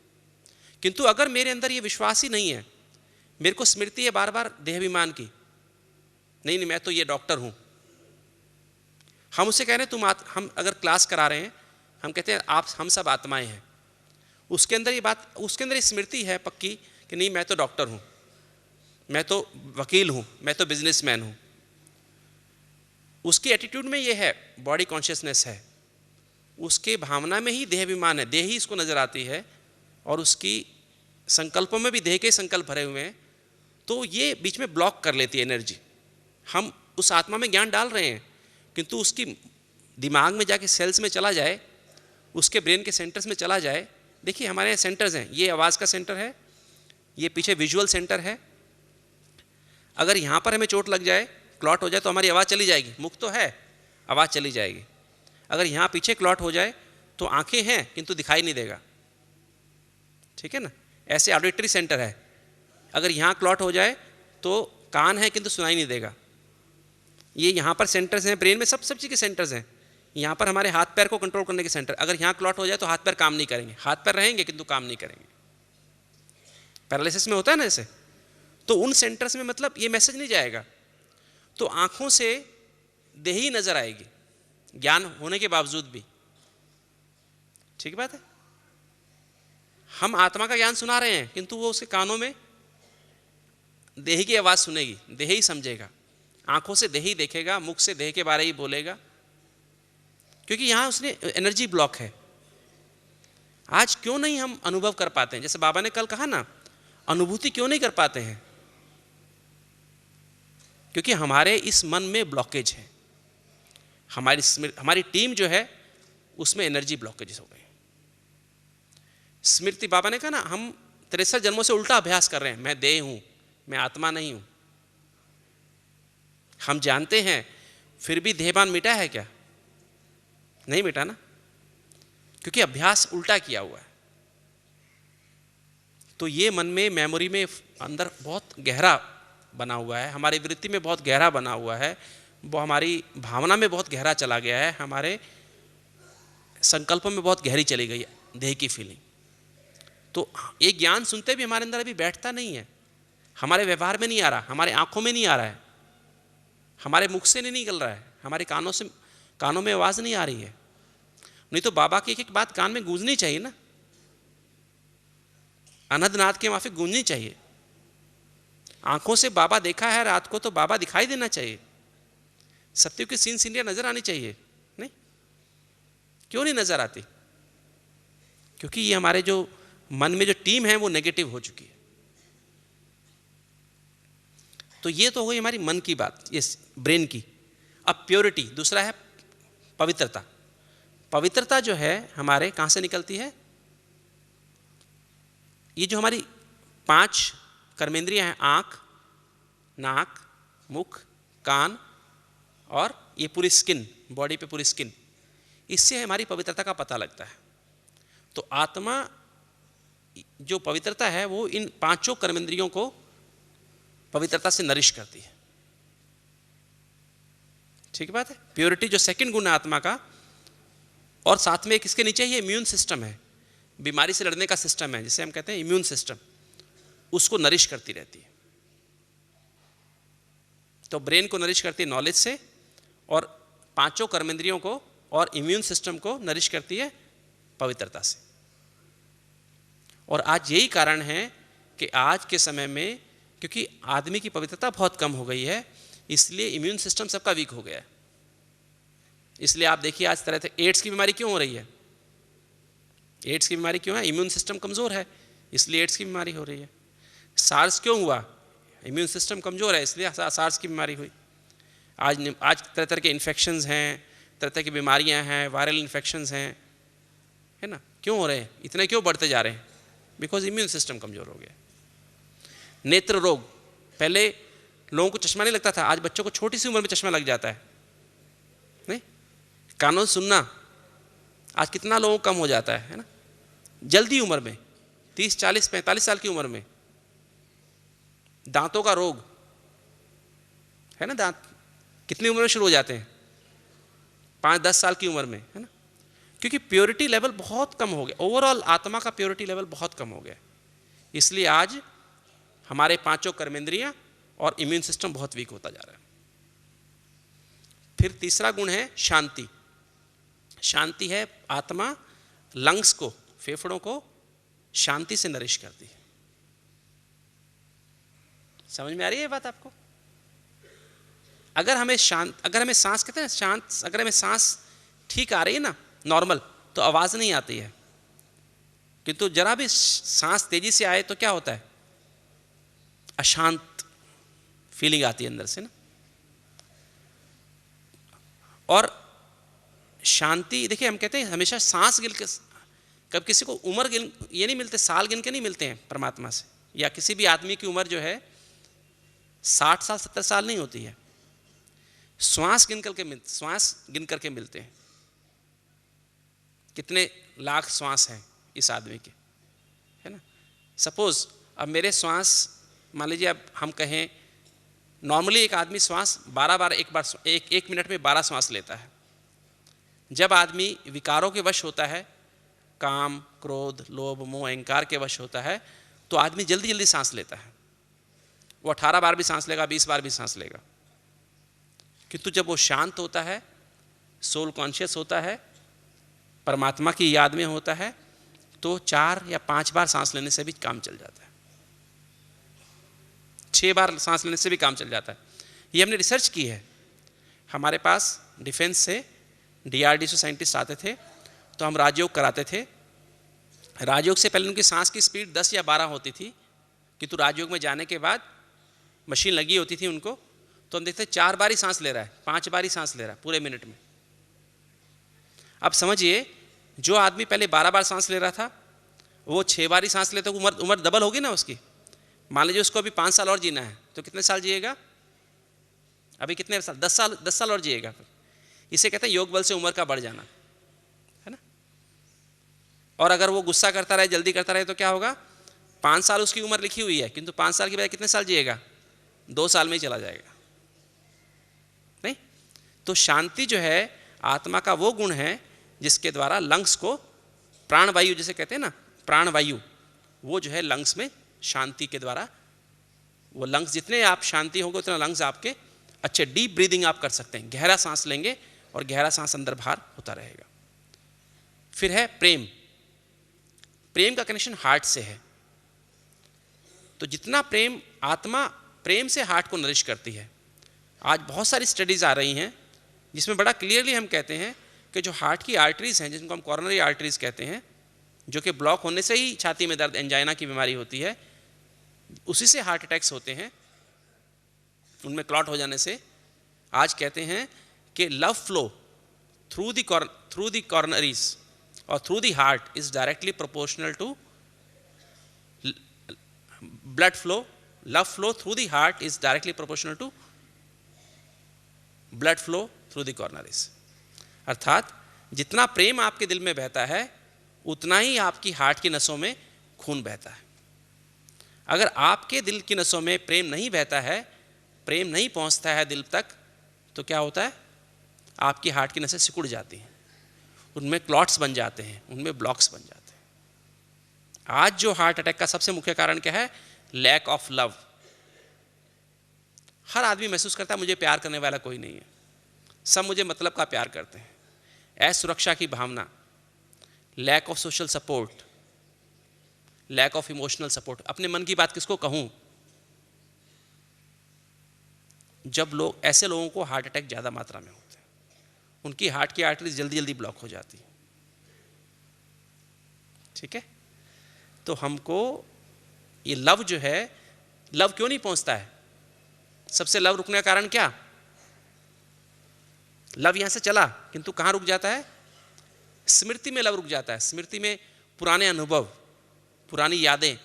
किंतु अगर मेरे अंदर ये विश्वास ही नहीं है, मेरे को स्मृति है बार बार देहाभिमान की, नहीं मैं तो ये डॉक्टर हूँ, हम उसे कह रहे हैं हम अगर क्लास करा रहे हैं, हम कहते हैं हम सब आत्माएं हैं, उसके अंदर ये बात, उसके अंदर ये स्मृति है पक्की कि नहीं मैं तो डॉक्टर हूँ, मैं तो वकील हूँ, मैं तो बिजनेसमैन हूँ। उसकी एटीट्यूड में ये है, बॉडी कॉन्शियसनेस है, उसके भावना में ही देहाभिमान है, देह ही इसको नज़र आती है, और उसकी संकल्पों में भी देह के संकल्प भरे हुए हैं। तो ये बीच में ब्लॉक कर लेती है एनर्जी। हम उस आत्मा में ज्ञान डाल रहे हैं, किंतु उसकी दिमाग में जाके सेल्स में चला जाए, उसके ब्रेन के सेंटर्स में चला जाए। देखिए हमारे यहाँ सेंटर्स हैं, ये आवाज़ का सेंटर है, ये पीछे विजुअल सेंटर है। अगर यहाँ पर हमें चोट लग जाए क्लॉट हो जाए तो हमारी आवाज़ चली जाएगी, मुख तो है, आवाज़ चली जाएगी। अगर यहाँ पीछे क्लॉट हो जाए तो आंखें हैं किंतु दिखाई नहीं देगा, ठीक है ना। ऐसे ऑडिटरी सेंटर है, अगर यहाँ क्लॉट हो जाए तो कान है किंतु सुनाई नहीं देगा। ये यहाँ पर सेंटर्स हैं ब्रेन में, सब चीज़ के सेंटर्स हैं। यहाँ पर हमारे हाथ पैर को कंट्रोल करने के सेंटर, अगर यहाँ क्लॉट हो जाए तो हाथ पैर काम नहीं करेंगे, हाथ पैर रहेंगे किंतु काम नहीं करेंगे। पैरालिसिस में होता है ना ऐसे, तो उन सेंटर्स में मतलब ये मैसेज नहीं जाएगा, तो आंखों से देही नजर आएगी ज्ञान होने के बावजूद भी, ठीक बात है। हम आत्मा का ज्ञान सुना रहे हैं किंतु वो उसके कानों में देही की आवाज सुनेगी, देही ही समझेगा, आंखों से देही देखेगा, मुख से देह के बारे ही बोलेगा, क्योंकि यहां उसने एनर्जी ब्लॉक है। आज क्यों नहीं हम अनुभव कर पाते हैं, जैसे बाबा ने कल कहा ना, अनुभूति क्यों नहीं कर पाते हैं? क्योंकि हमारे इस मन में ब्लॉकेज है, हमारी टीम जो है उसमें एनर्जी ब्लॉकेजेस हो गए। स्मृति, बाबा ने कहा ना, हम 63 जन्मों से उल्टा अभ्यास कर रहे हैं, मैं देह हूं, मैं आत्मा नहीं हूं। हम जानते हैं फिर भी देहभान मिटा है क्या? नहीं मिटा ना, क्योंकि अभ्यास उल्टा किया हुआ है। तो ये मन में, मेमोरी में अंदर बहुत गहरा बना हुआ है, हमारी वृत्ति में बहुत गहरा बना हुआ है, वो हमारी भावना में बहुत गहरा चला गया है, हमारे संकल्पों में बहुत गहरी चली गई है देह की फीलिंग। तो ये ज्ञान सुनते भी हमारे अंदर अभी बैठता नहीं है, हमारे व्यवहार में नहीं आ रहा, हमारे आंखों में नहीं आ रहा है, हमारे मुख से नहीं निकल रहा है, हमारे कानों में आवाज नहीं आ रही है। नहीं तो बाबा की एक एक बात कान में गूंजनी चाहिए ना, अनहदनाद के माफिक गूंजनी चाहिए। आंखों से बाबा देखा है रात को तो बाबा दिखाई देना चाहिए, सत्य की सीन सीनियर नजर आनी चाहिए। नहीं, क्यों नहीं नजर आती? क्योंकि ये हमारे जो मन में जो टीम है वो नेगेटिव हो चुकी है। तो ये तो हो गई हमारी मन की बात, ये ब्रेन की। अब प्योरिटी, दूसरा है पवित्रता। पवित्रता जो है हमारे कहां से निकलती है? ये जो हमारी 5 कर्मेंद्रियां हैं, आंख, नाक, मुख, कान और ये पूरी स्किन, बॉडी पे पूरी स्किन, इससे हमारी पवित्रता का पता लगता है। तो आत्मा जो पवित्रता है वो इन 5 कर्मेंद्रियों को पवित्रता से नरिश करती है, ठीक बात है। प्योरिटी जो सेकंड गुण है आत्मा का, और साथ में किसके नीचे ये इम्यून सिस्टम है, बीमारी से लड़ने का सिस्टम है, जिसे हम कहते हैं इम्यून सिस्टम, उसको नरिश करती रहती है। तो ब्रेन को नरिश करती है नॉलेज से, और 5 कर्मेंद्रियों को और इम्यून सिस्टम को नरिश करती है पवित्रता से। और आज यही कारण है कि आज के समय में, क्योंकि आदमी की पवित्रता बहुत कम हो गई है, इसलिए इम्यून सिस्टम सबका वीक हो गया है। इसलिए आप देखिए आज तरह से एड्स की बीमारी क्यों हो रही है? एड्स की बीमारी क्यों है? इम्यून सिस्टम कमजोर है, इसलिए एड्स की बीमारी हो रही है। सार्स क्यों हुआ? इम्यून सिस्टम कमजोर है, इसलिए सार्स की बीमारी हुई। आज तरह तरह के इन्फेक्शंस हैं, तरह तरह की बीमारियां हैं, वायरल इन्फेक्शंस हैं, है ना। क्यों हो रहे हैं? इतने क्यों बढ़ते जा रहे हैं? बिकॉज इम्यून सिस्टम कमजोर हो गया। नेत्र रोग, पहले लोगों को चश्मा नहीं लगता था, आज बच्चों को छोटी सी उम्र में चश्मा लग जाता है। नहीं, कानों सुनना आज कितना लोगों को कम हो जाता है ना, जल्दी उम्र में, 30, 40, 45 साल की उम्र में। दांतों का रोग है ना, दांत कितनी उम्र में शुरू हो जाते हैं? 5-10 साल की उम्र में, है ना। क्योंकि प्योरिटी लेवल बहुत कम हो गया, ओवरऑल आत्मा का प्योरिटी लेवल बहुत कम हो गया। इसलिए आज हमारे 5 कर्मेंद्रियां और इम्यून सिस्टम बहुत वीक होता जा रहा है। फिर तीसरा गुण है शांति। शांति है आत्मा लंग्स को, फेफड़ों को शांति से नरिश करती है। समझ में आ रही है बात आपको? अगर हमें सांस कहते हैं शांत, अगर हमें सांस ठीक आ रही है ना, नॉर्मल, तो आवाज नहीं आती है। किंतु जरा भी सांस तेजी से आए तो क्या होता है? अशांत फीलिंग आती है अंदर से ना। और शांति, देखिए हम कहते हैं हमेशा सांस गिन के, कब किसी को उम्र गिन, ये नहीं मिलते, साल गिन के नहीं मिलते हैं परमात्मा से, या किसी भी आदमी की उम्र जो है 60 साल 70 साल नहीं होती है। श्वास गिन करके मिलते हैं। कितने लाख श्वास हैं इस आदमी के, है ना। सपोज अब मेरे श्वास, मान लीजिए अब हम कहें नॉर्मली एक आदमी श्वास 12 बार एक मिनट में 12 श्वास लेता है। जब आदमी विकारों के वश होता है, काम, क्रोध, लोभ, मोह, अहंकार के वश होता है, तो आदमी जल्दी जल्दी सांस लेता है। वो 18 बार भी सांस लेगा, 20 बार भी सांस लेगा। किंतु जब वो शांत होता है, सोल कॉन्शियस होता है, परमात्मा की याद में होता है, तो 4 या 5 बार सांस लेने से भी काम चल जाता है। 6 बार सांस लेने से भी काम चल जाता है। ये हमने रिसर्च की है। हमारे पास डिफेंस से DRDO से साइंटिस्ट आते थे, तो हम राजयोग कराते थे। राजयोग से पहले उनकी सांस की स्पीड 10 या 12 होती थी, किंतु राजयोग में जाने के बाद मशीन लगी होती थी उनको, तो हम देखते 4 बार ही सांस ले रहा है, 5 बार ही सांस ले रहा है पूरे मिनट में। अब समझिए, जो आदमी पहले 12 बार सांस ले रहा था, वो 6 बार ही सांस लेता, उम्र डबल होगी ना उसकी। मान लीजिए उसको अभी 5 साल और जीना है, तो कितने साल जिएगा? अभी कितने साल? 10 साल और जिएगा। इसे कहते हैं योग बल से उम्र का बढ़ जाना, है ना। और अगर वो गुस्सा करता रहे, जल्दी करता रहे, तो क्या होगा? 5 साल उसकी उम्र लिखी हुई है, किंतु 5 साल के बाद कितने साल जिएगा? 2 साल में ही चला जाएगा, नहीं। तो शांति जो है आत्मा का वो गुण है जिसके द्वारा लंग्स को, प्राणवायु जिसे कहते हैं ना, प्राणवायु, वो जो है लंग्स में शांति के द्वारा, वो लंग्स जितने आप शांति होंगे उतना लंग्स आपके अच्छे डीप ब्रीदिंग आप कर सकते हैं। गहरा सांस लेंगे और गहरा सांस अंदर बाहर होता रहेगा। फिर है प्रेम। प्रेम का कनेक्शन हार्ट से है। तो जितना प्रेम, आत्मा प्रेम से हार्ट को नरिश करती है। आज बहुत सारी स्टडीज आ रही हैं जिसमें बड़ा क्लियरली हम कहते हैं कि जो हार्ट की आर्टरीज हैं, जिनको हम कॉरोनरी आर्टरीज कहते हैं, जो कि ब्लॉक होने से ही छाती में दर्द, एंजाइना की बीमारी होती है, उसी से हार्ट अटैक्स होते हैं, उनमें क्लॉट हो जाने से। आज कहते हैं कि love flow through the coronaries और through the heart is directly proportional to blood flow. Love flow through the heart is directly proportional to blood flow through the coronaries. अर्थात जितना प्रेम आपके दिल में बहता है, उतना ही आपकी हार्ट की नसों में खून बहता है। अगर आपके दिल की नसों में प्रेम नहीं बहता है, प्रेम नहीं पहुंचता है दिल तक, तो क्या होता है? आपकी हार्ट की नसें सिकुड़ जाती हैं, उनमें क्लॉट्स बन जाते हैं, उनमें ब्लॉक्स बन जाते हैं। आज जो हार्ट अटैक का सबसे मुख्य कारण क्या है? Lack of love. हर आदमी महसूस करता है मुझे प्यार करने वाला कोई नहीं है, सब मुझे मतलब का प्यार करते हैं। असुरक्षा की भावना, lack of social support, lack of emotional support. अपने मन की बात किसको कहूं? जब लोग, ऐसे लोगों को हार्ट अटैक ज़्यादा मात्रा में होते हैं, उनकी हार्ट की आर्टरीज जल्दी जल्दी ब्लॉक हो जाती है। ठीक है। तो हमको ये लव जो है, लव क्यों नहीं पहुंचता है? सबसे लव रुकने का कारण क्या? लव यहां से चला, किंतु कहां रुक जाता है? स्मृति में लव रुक जाता है। स्मृति में पुराने अनुभव, पुरानी यादें।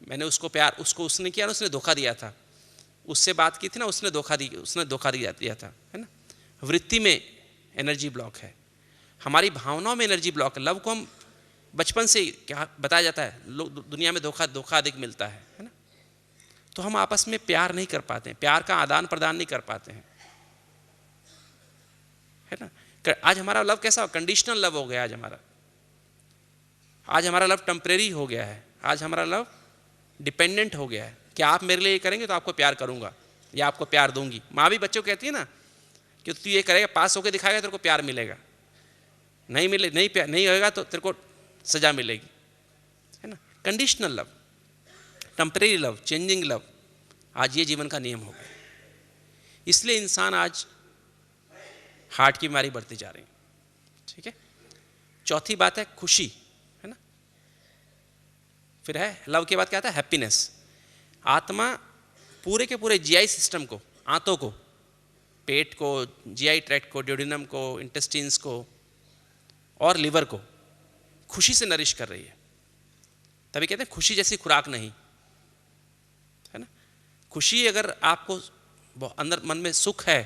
मैंने उसको प्यार, उसको उसने किया ना, उसने धोखा दिया था, उससे बात की थी ना, उसने धोखा दिया था, है ना। वृत्ति में एनर्जी ब्लॉक है, हमारी भावनाओं में एनर्जी ब्लॉक है। लव को हम बचपन से क्या बताया जाता है, लोग दुनिया में धोखा अधिक मिलता है ना। तो हम आपस में प्यार नहीं कर पाते हैं, प्यार का आदान प्रदान नहीं कर पाते हैं, है ना। आज हमारा लव कैसा? कंडीशनल लव हो गया। आज हमारा लव टेम्परेरी हो गया है। आज हमारा लव डिपेंडेंट हो गया है कि आप मेरे लिए ये करेंगे तो आपको प्यार करूंगा या आपको प्यार दूंगी। माँ भी बच्चों को कहती है ना कि तू ये करेगा, पास होकर दिखाएगा, तेरे को प्यार मिलेगा, नहीं होएगा तो तेरे को सजा मिलेगी, है ना। Conditional love, temporary love, changing love, आज ये जीवन का नियम हो गया। इसलिए इंसान आज हार्ट की बीमारी बढ़ती जा रही है। ठीक है। चौथी बात है खुशी, है ना। फिर है लव के बाद क्या आता है? हैप्पीनेस। आत्मा पूरे के पूरे जीआई सिस्टम को, आंतों को, पेट को, जीआई ट्रैक्ट को, ड्यूडेनम को, इंटेस्टाइन्स को और लिवर को खुशी से नरिश कर रही है। तभी कहते हैं खुशी जैसी खुराक नहीं, है ना। खुशी, अगर आपको अंदर मन में सुख है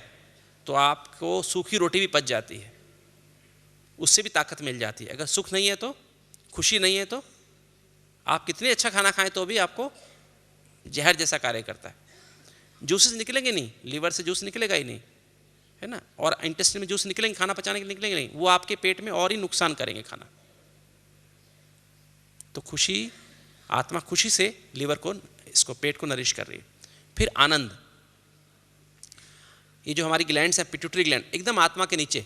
तो आपको सूखी रोटी भी पच जाती है, उससे भी ताकत मिल जाती है। अगर सुख नहीं है तो, खुशी नहीं है तो आप कितने अच्छा खाना खाएं तो भी आपको जहर जैसा कार्य करता है। जूसेस निकलेंगे नहीं, लीवर से जूस निकलेगा ही नहीं, है ना, और इंटेस्टाइन में जूस निकलेंगे, खाना पचाने के निकलेंगे नहीं, वो आपके पेट में और ही नुकसान करेंगे खाना। तो खुशी, आत्मा खुशी से लीवर को, इसको पेट को नरिश कर रही है। फिर आनंद, ये जो हमारी ग्लैंड्स है, पिट्यूटरी ग्लैंड एकदम आत्मा के नीचे,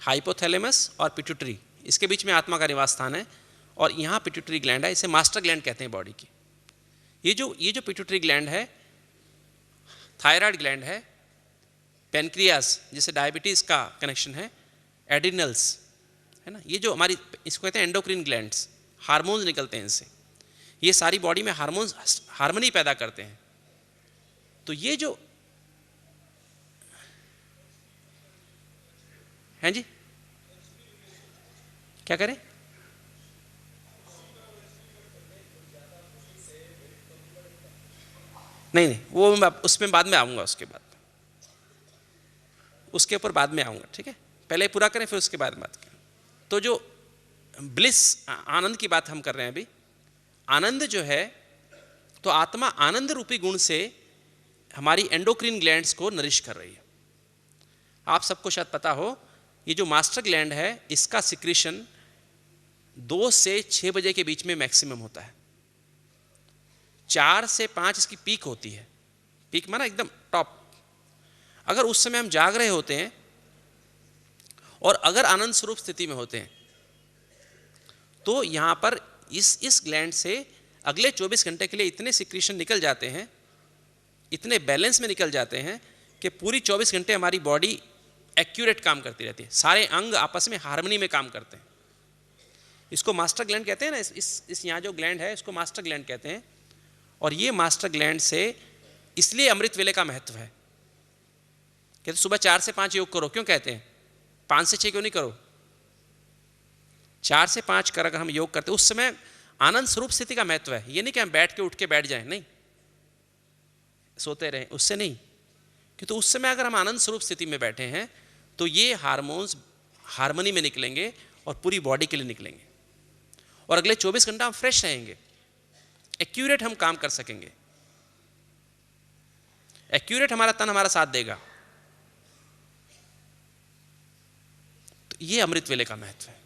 हाइपोथैलेमस और पिट्यूटरी, इसके बीच में आत्मा का निवास स्थान है, और यहाँ पिट्यूटरी ग्लैंड है, इसे मास्टर ग्लैंड कहते हैं बॉडी की। ये जो पिट्यूटरी ग्लैंड है, थायराइड ग्लैंड है, पेनक्रियास जिसे डायबिटीज़ का कनेक्शन है, एड्रिनल्स, है ना, ये जो हमारी, इसको कहते हैं एंडोक्रिन ग्लैंड्स, हार्मोन्स निकलते हैं इनसे, ये सारी बॉडी में हार्मोन्स हार्मनी पैदा करते हैं। तो ये जो हैं जी, क्या करें? नहीं, वो मैं उसमें बाद में आऊँगा, उसके ऊपर बाद में आऊँगा, ठीक है, पहले पूरा करें फिर उसके बाद बात करें। तो जो ब्लिस, आनंद की बात हम कर रहे हैं अभी, आनंद जो है, तो आत्मा आनंद रूपी गुण से हमारी एंडोक्रिन ग्लैंड्स को नरिश कर रही है। आप सबको शायद पता हो, ये जो मास्टर ग्लैंड है, इसका सिक्रीशन 2 से 6 बजे के बीच में मैक्सिमम होता है। 4 से 5 इसकी पीक होती है, पीक माना एकदम टॉप। अगर उस समय हम जाग रहे होते हैं और अगर आनंद स्वरूप स्थिति में होते हैं, तो यहाँ पर इस ग्लैंड से अगले 24 घंटे के लिए इतने सिक्रीशन निकल जाते हैं, इतने बैलेंस में निकल जाते हैं कि पूरी 24 घंटे हमारी बॉडी एक्यूरेट काम करती रहती है, सारे अंग आपस में हार्मनी में काम करते हैं। इसको मास्टर ग्लैंड कहते हैं ना, इस यहाँ जो ग्लैंड है इसको मास्टर ग्लैंड कहते हैं। और ये मास्टर ग्लैंड से इसलिए अमृत वेले का महत्व है। कहते सुबह 4 से 5 योग करो, क्यों कहते हैं? 5 से 6 क्यों नहीं करो? 4 से 5 कर अगर हम योग करते, उस समय आनंद स्वरूप स्थिति का महत्व है। ये नहीं कि हम बैठ के उठ के बैठ जाएं, नहीं, सोते रहें, उससे नहीं। क्योंकि उस समय अगर हम आनंद स्वरूप स्थिति में बैठे हैं तो ये हार्मोन्स हार्मनी में निकलेंगे और पूरी बॉडी के लिए निकलेंगे, और अगले 24 घंटा हम फ्रेश रहेंगे, एक्यूरेट हम काम कर सकेंगे, एक्यूरेट हमारा तन हमारा साथ देगा। तो ये अमृत वेले का महत्व है।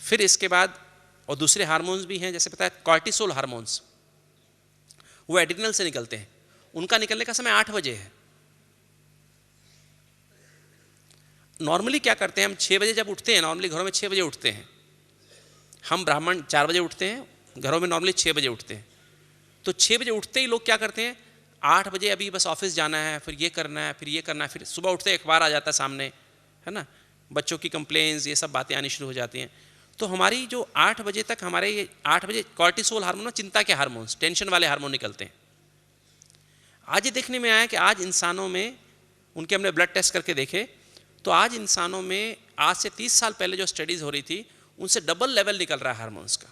फिर इसके बाद और दूसरे हार्मोन्स भी हैं, जैसे पता है कॉर्टिसोल हार्मोन्स, वो एड्रिनल से निकलते हैं, उनका निकलने का समय 8 बजे है। नॉर्मली क्या करते हैं हम, 6 बजे जब उठते हैं, नॉर्मली घरों में 6 बजे उठते हैं, हम ब्राह्मण 4 बजे उठते हैं, घरों में नॉर्मली 6 बजे उठते हैं। तो 6 बजे उठते ही लोग क्या करते हैं, 8 बजे अभी बस ऑफिस जाना है, फिर ये करना है, फिर ये करना है, फिर सुबह उठते ही अखबार आ जाता है सामने, है ना, बच्चों की कंप्लेंट्स, ये सब बातें आनी शुरू हो जाती हैं। तो हमारी जो 8 बजे तक हमारे ये 8 बजे कॉर्टिसोल हार्मोन, चिंता के हार्मोन्स, टेंशन वाले हार्मोन निकलते हैं। आज ये देखने में आया कि आज इंसानों में, उनके हमने ब्लड टेस्ट करके देखे, तो आज इंसानों में आज से 30 साल पहले जो स्टडीज़ हो रही थी उनसे डबल लेवल निकल रहा है हार्मोन्स का,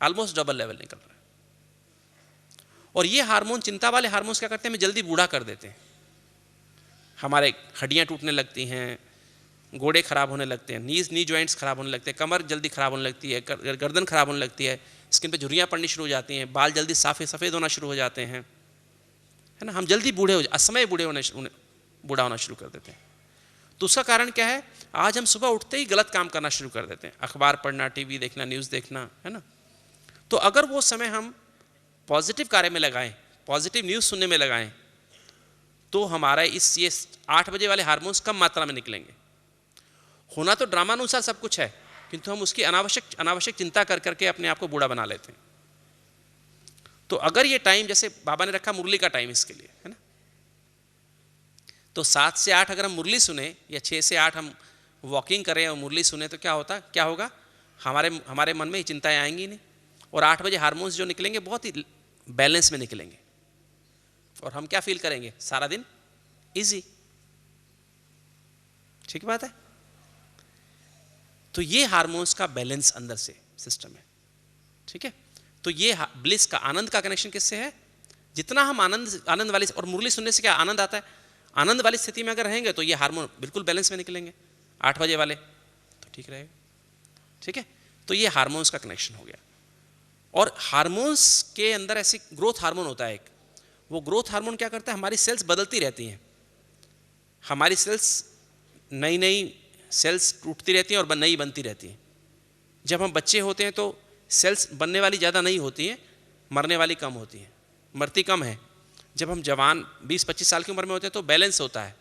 ऑलमोस्ट डबल लेवल निकल रहा है। और ये हार्मोन, चिंता वाले हार्मोन्स क्या करते हैं, हमें जल्दी बूढ़ा कर देते हैं। हमारे हड्डियाँ टूटने लगती हैं, गोड़े खराब होने लगते हैं, नी जॉइंट्स खराब होने लगते हैं, कमर जल्दी खराब होने लगती है, गर्दन खराब होने लगती है, स्किन पे झुर्रियाँ पड़नी शुरू हो जाती हैं, बाल जल्दी सफ़ेद होना शुरू हो जाते हैं, है ना, हम जल्दी बूढ़े हो, असमय बूढ़ा होना शुरू कर देते हैं। तो उसका कारण क्या है, आज हम सुबह उठते ही गलत काम करना शुरू कर देते हैं, अखबार पढ़ना, टीवी देखना, न्यूज़ देखना, है ना। तो अगर वो समय हम पॉजिटिव कार्य में लगाएं, पॉजिटिव न्यूज़ सुनने में लगाएं, तो हमारा ये 8 बजे वाले हार्मोन्स कम मात्रा में निकलेंगे। होना तो ड्रामानुसार सब कुछ है, किंतु हम उसकी अनावश्यक चिंता कर करके अपने आप को बूढ़ा बना लेते हैं। तो अगर ये टाइम, जैसे बाबा ने रखा मुरली का टाइम इसके लिए, है ना, तो 7 से 8 अगर हम मुरली सुने, या 6 से 8 हम वॉकिंग करें और मुरली सुने, तो क्या होगा, हमारे मन में ये चिंताएं आएंगी नहीं, और 8 बजे हार्मोन्स जो निकलेंगे बहुत ही बैलेंस में निकलेंगे, और हम क्या फील करेंगे, सारा दिन इजी। ठीक बात है। तो ये हार्मोन्स का बैलेंस अंदर से सिस्टम है, ठीक है। तो ये ब्लिस का, आनंद का कनेक्शन किससे है, जितना हम आनंद वाले, और मुरली सुनने से क्या आनंद आता है, आनंद वाली स्थिति में अगर रहेंगे तो ये हार्मोन बिल्कुल बैलेंस में निकलेंगे, 8 बजे वाले तो ठीक रहेगा। ठीक है, तो ये हार्मोन्स का कनेक्शन हो गया। और हार्मोन्स के अंदर ऐसे ग्रोथ हार्मोन होता है एक, वो ग्रोथ हार्मोन क्या करता है, हमारी सेल्स बदलती रहती हैं, हमारी सेल्स नई नई सेल्स टूटती रहती हैं और नई बनती रहती हैं। जब हम बच्चे होते हैं तो सेल्स बनने वाली ज़्यादा नहीं होती हैं, मरने वाली कम होती हैं, मरती कम है। जब हम जवान 20-25 साल की उम्र में होते हैं तो बैलेंस होता है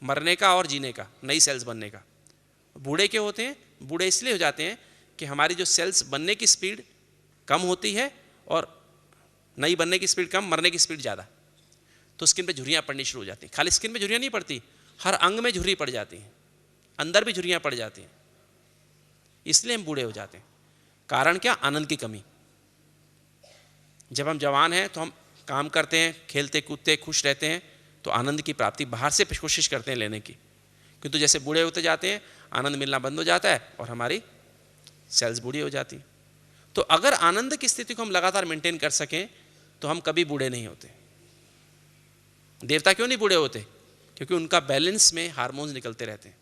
मरने का और जीने का, नई सेल्स बनने का। बूढ़े के होते हैं, बूढ़े इसलिए हो जाते हैं कि हमारी जो सेल्स बनने की स्पीड कम होती है और नई बनने की स्पीड कम, मरने की स्पीड ज़्यादा। तो स्किन पे झुर्रियाँ पड़नी शुरू हो जाती हैं। खाली स्किन पे झुर्रियाँ नहीं पड़ती, हर अंग में झुर्री पड़ जाती हैं, अंदर भी झुर्रियाँ पड़ जाती हैं, इसलिए हम बूढ़े हो जाते हैं। कारण क्या, आनंद की कमी। जब हम जवान हैं तो हम काम करते हैं, खेलते कूदते खुश रहते हैं, तो आनंद की प्राप्ति बाहर से कोशिश करते हैं लेने की। किंतु जैसे बूढ़े होते जाते हैं आनंद मिलना बंद हो जाता है और हमारी सेल्स बूढ़ी हो जाती। तो अगर आनंद की स्थिति को हम लगातार मेंटेन कर सकें तो हम कभी बूढ़े नहीं होते। देवता क्यों नहीं बूढ़े होते, क्योंकि उनका बैलेंस में हार्मोन्स निकलते रहते हैं,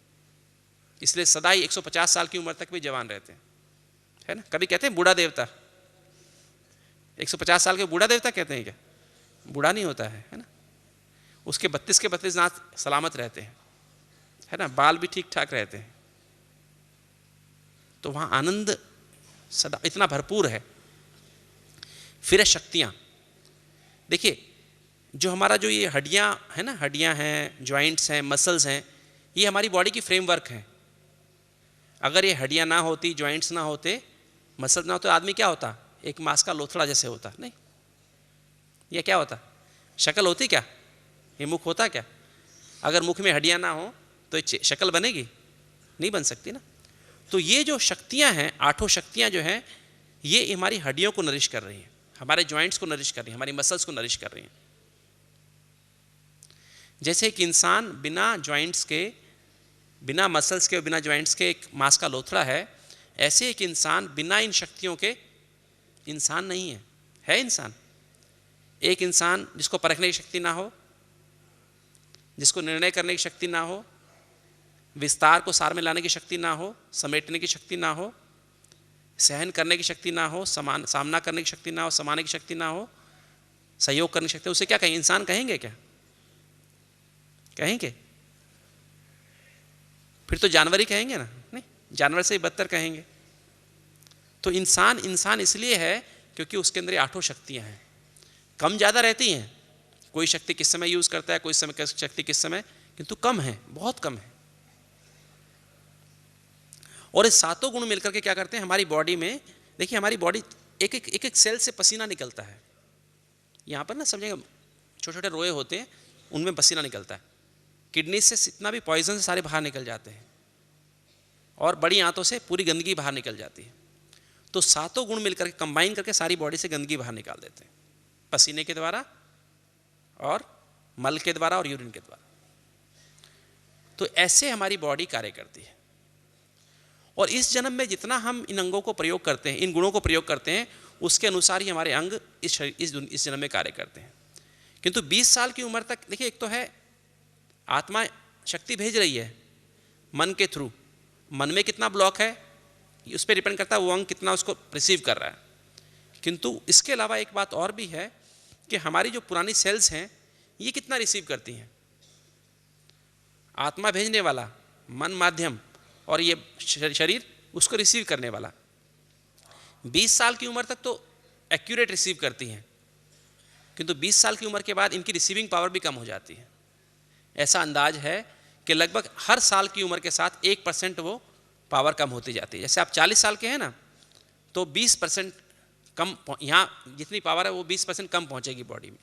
इसलिए सदा ही 150 साल की उम्र तक भी जवान रहते हैं, है ना। कभी कहते हैं बूढ़ा देवता, 150 साल के बूढ़ा देवता कहते हैं क्या, बूढ़ा नहीं होता है ना। उसके 32 के 32 दांत सलामत रहते हैं, है ना, बाल भी ठीक ठाक रहते हैं। तो वहाँ आनंद सदा इतना भरपूर है। फिर है शक्तियाँ। देखिए जो हमारा जो ये हड्डियाँ है ना, हड्डियाँ हैं, जॉइंट्स हैं, मसल्स हैं, ये हमारी बॉडी की फ्रेमवर्क है। अगर ये हड्डियाँ ना होती, जॉइंट्स ना होते, मसल्स ना होते, आदमी क्या होता, एक मांस का लोथड़ा जैसे होता। नहीं, ये क्या होता, शक्ल होती क्या, ये मुख होता क्या। अगर मुख में हड्डियाँ ना हो तो ये शक्ल बनेगी, नहीं बन सकती ना। तो ये जो शक्तियाँ हैं, 8 शक्तियाँ जो हैं, ये हमारी हड्डियों को नरिश कर रही हैं, हमारे जॉइंट्स को नरिश कर रही हैं, हमारी मसल्स को नरिश कर रही हैं। जैसे एक इंसान बिना जॉइंट्स के, बिना मसल्स के और बिना जॉइंट्स के एक मांस का लोथड़ा है, ऐसे एक इंसान बिना इन शक्तियों के इंसान नहीं है। है इंसान। एक इंसान जिसको परखने की शक्ति ना हो, जिसको निर्णय करने की शक्ति ना हो, विस्तार को सार में लाने की शक्ति ना हो, समेटने की शक्ति ना हो, सहन करने की शक्ति ना हो, सामना करने की शक्ति ना हो, समाने की शक्ति ना हो, सहयोग करने की शक्ति, उसे क्या कहेंगे, इंसान कहेंगे क्या, कहेंगे? फिर तो जानवर ही कहेंगे ना। नहीं, जानवर से ही बदतर कहेंगे। तो इंसान इंसान इसलिए है क्योंकि उसके अंदर 8 शक्तियां हैं। कम ज़्यादा रहती हैं, कोई शक्ति किस समय यूज़ करता है, कोई समय शक्ति किस समय, किंतु कम है, बहुत कम है। और इस 7 गुण मिलकर के क्या करते हैं हमारी बॉडी में। देखिए हमारी बॉडी एक एक सेल से पसीना निकलता है। यहाँ पर ना सब जगह छोटे छोटे रोए होते हैं, उनमें पसीना निकलता है। किडनी से जितना भी पॉइजन सारे बाहर निकल जाते हैं और बड़ी आंतों से पूरी गंदगी बाहर निकल जाती है। तो 7 गुण मिलकर के कंबाइन करके सारी बॉडी से गंदगी बाहर निकाल देते हैं, पसीने के द्वारा और मल के द्वारा और यूरिन के द्वारा। तो ऐसे हमारी बॉडी कार्य करती है। और इस जन्म में जितना हम इन अंगों को प्रयोग करते हैं, इन गुणों को प्रयोग करते हैं, उसके अनुसार ही हमारे अंग इस जन्म में कार्य करते हैं। किंतु 20 साल की उम्र तक देखिए, एक तो है आत्मा शक्ति भेज रही है मन के थ्रू, मन में कितना ब्लॉक है उस पर डिपेंड करता है वो अंग कितना उसको रिसीव कर रहा है। किंतु इसके अलावा एक बात और भी है कि हमारी जो पुरानी सेल्स हैं ये कितना रिसीव करती हैं। आत्मा भेजने वाला मन माध्यम और ये शरीर उसको रिसीव करने वाला। 20 साल की उम्र तक तो एक्यूरेट रिसीव करती हैं, किंतु 20 साल की उम्र के बाद इनकी रिसीविंग पावर भी कम हो जाती है। ऐसा अंदाज है कि लगभग हर साल की उम्र के साथ 1% वो पावर कम होती जाती है। जैसे आप 40 साल के हैं ना, तो 20% कम, यहाँ जितनी पावर है वो 20% कम पहुँचेगी बॉडी में।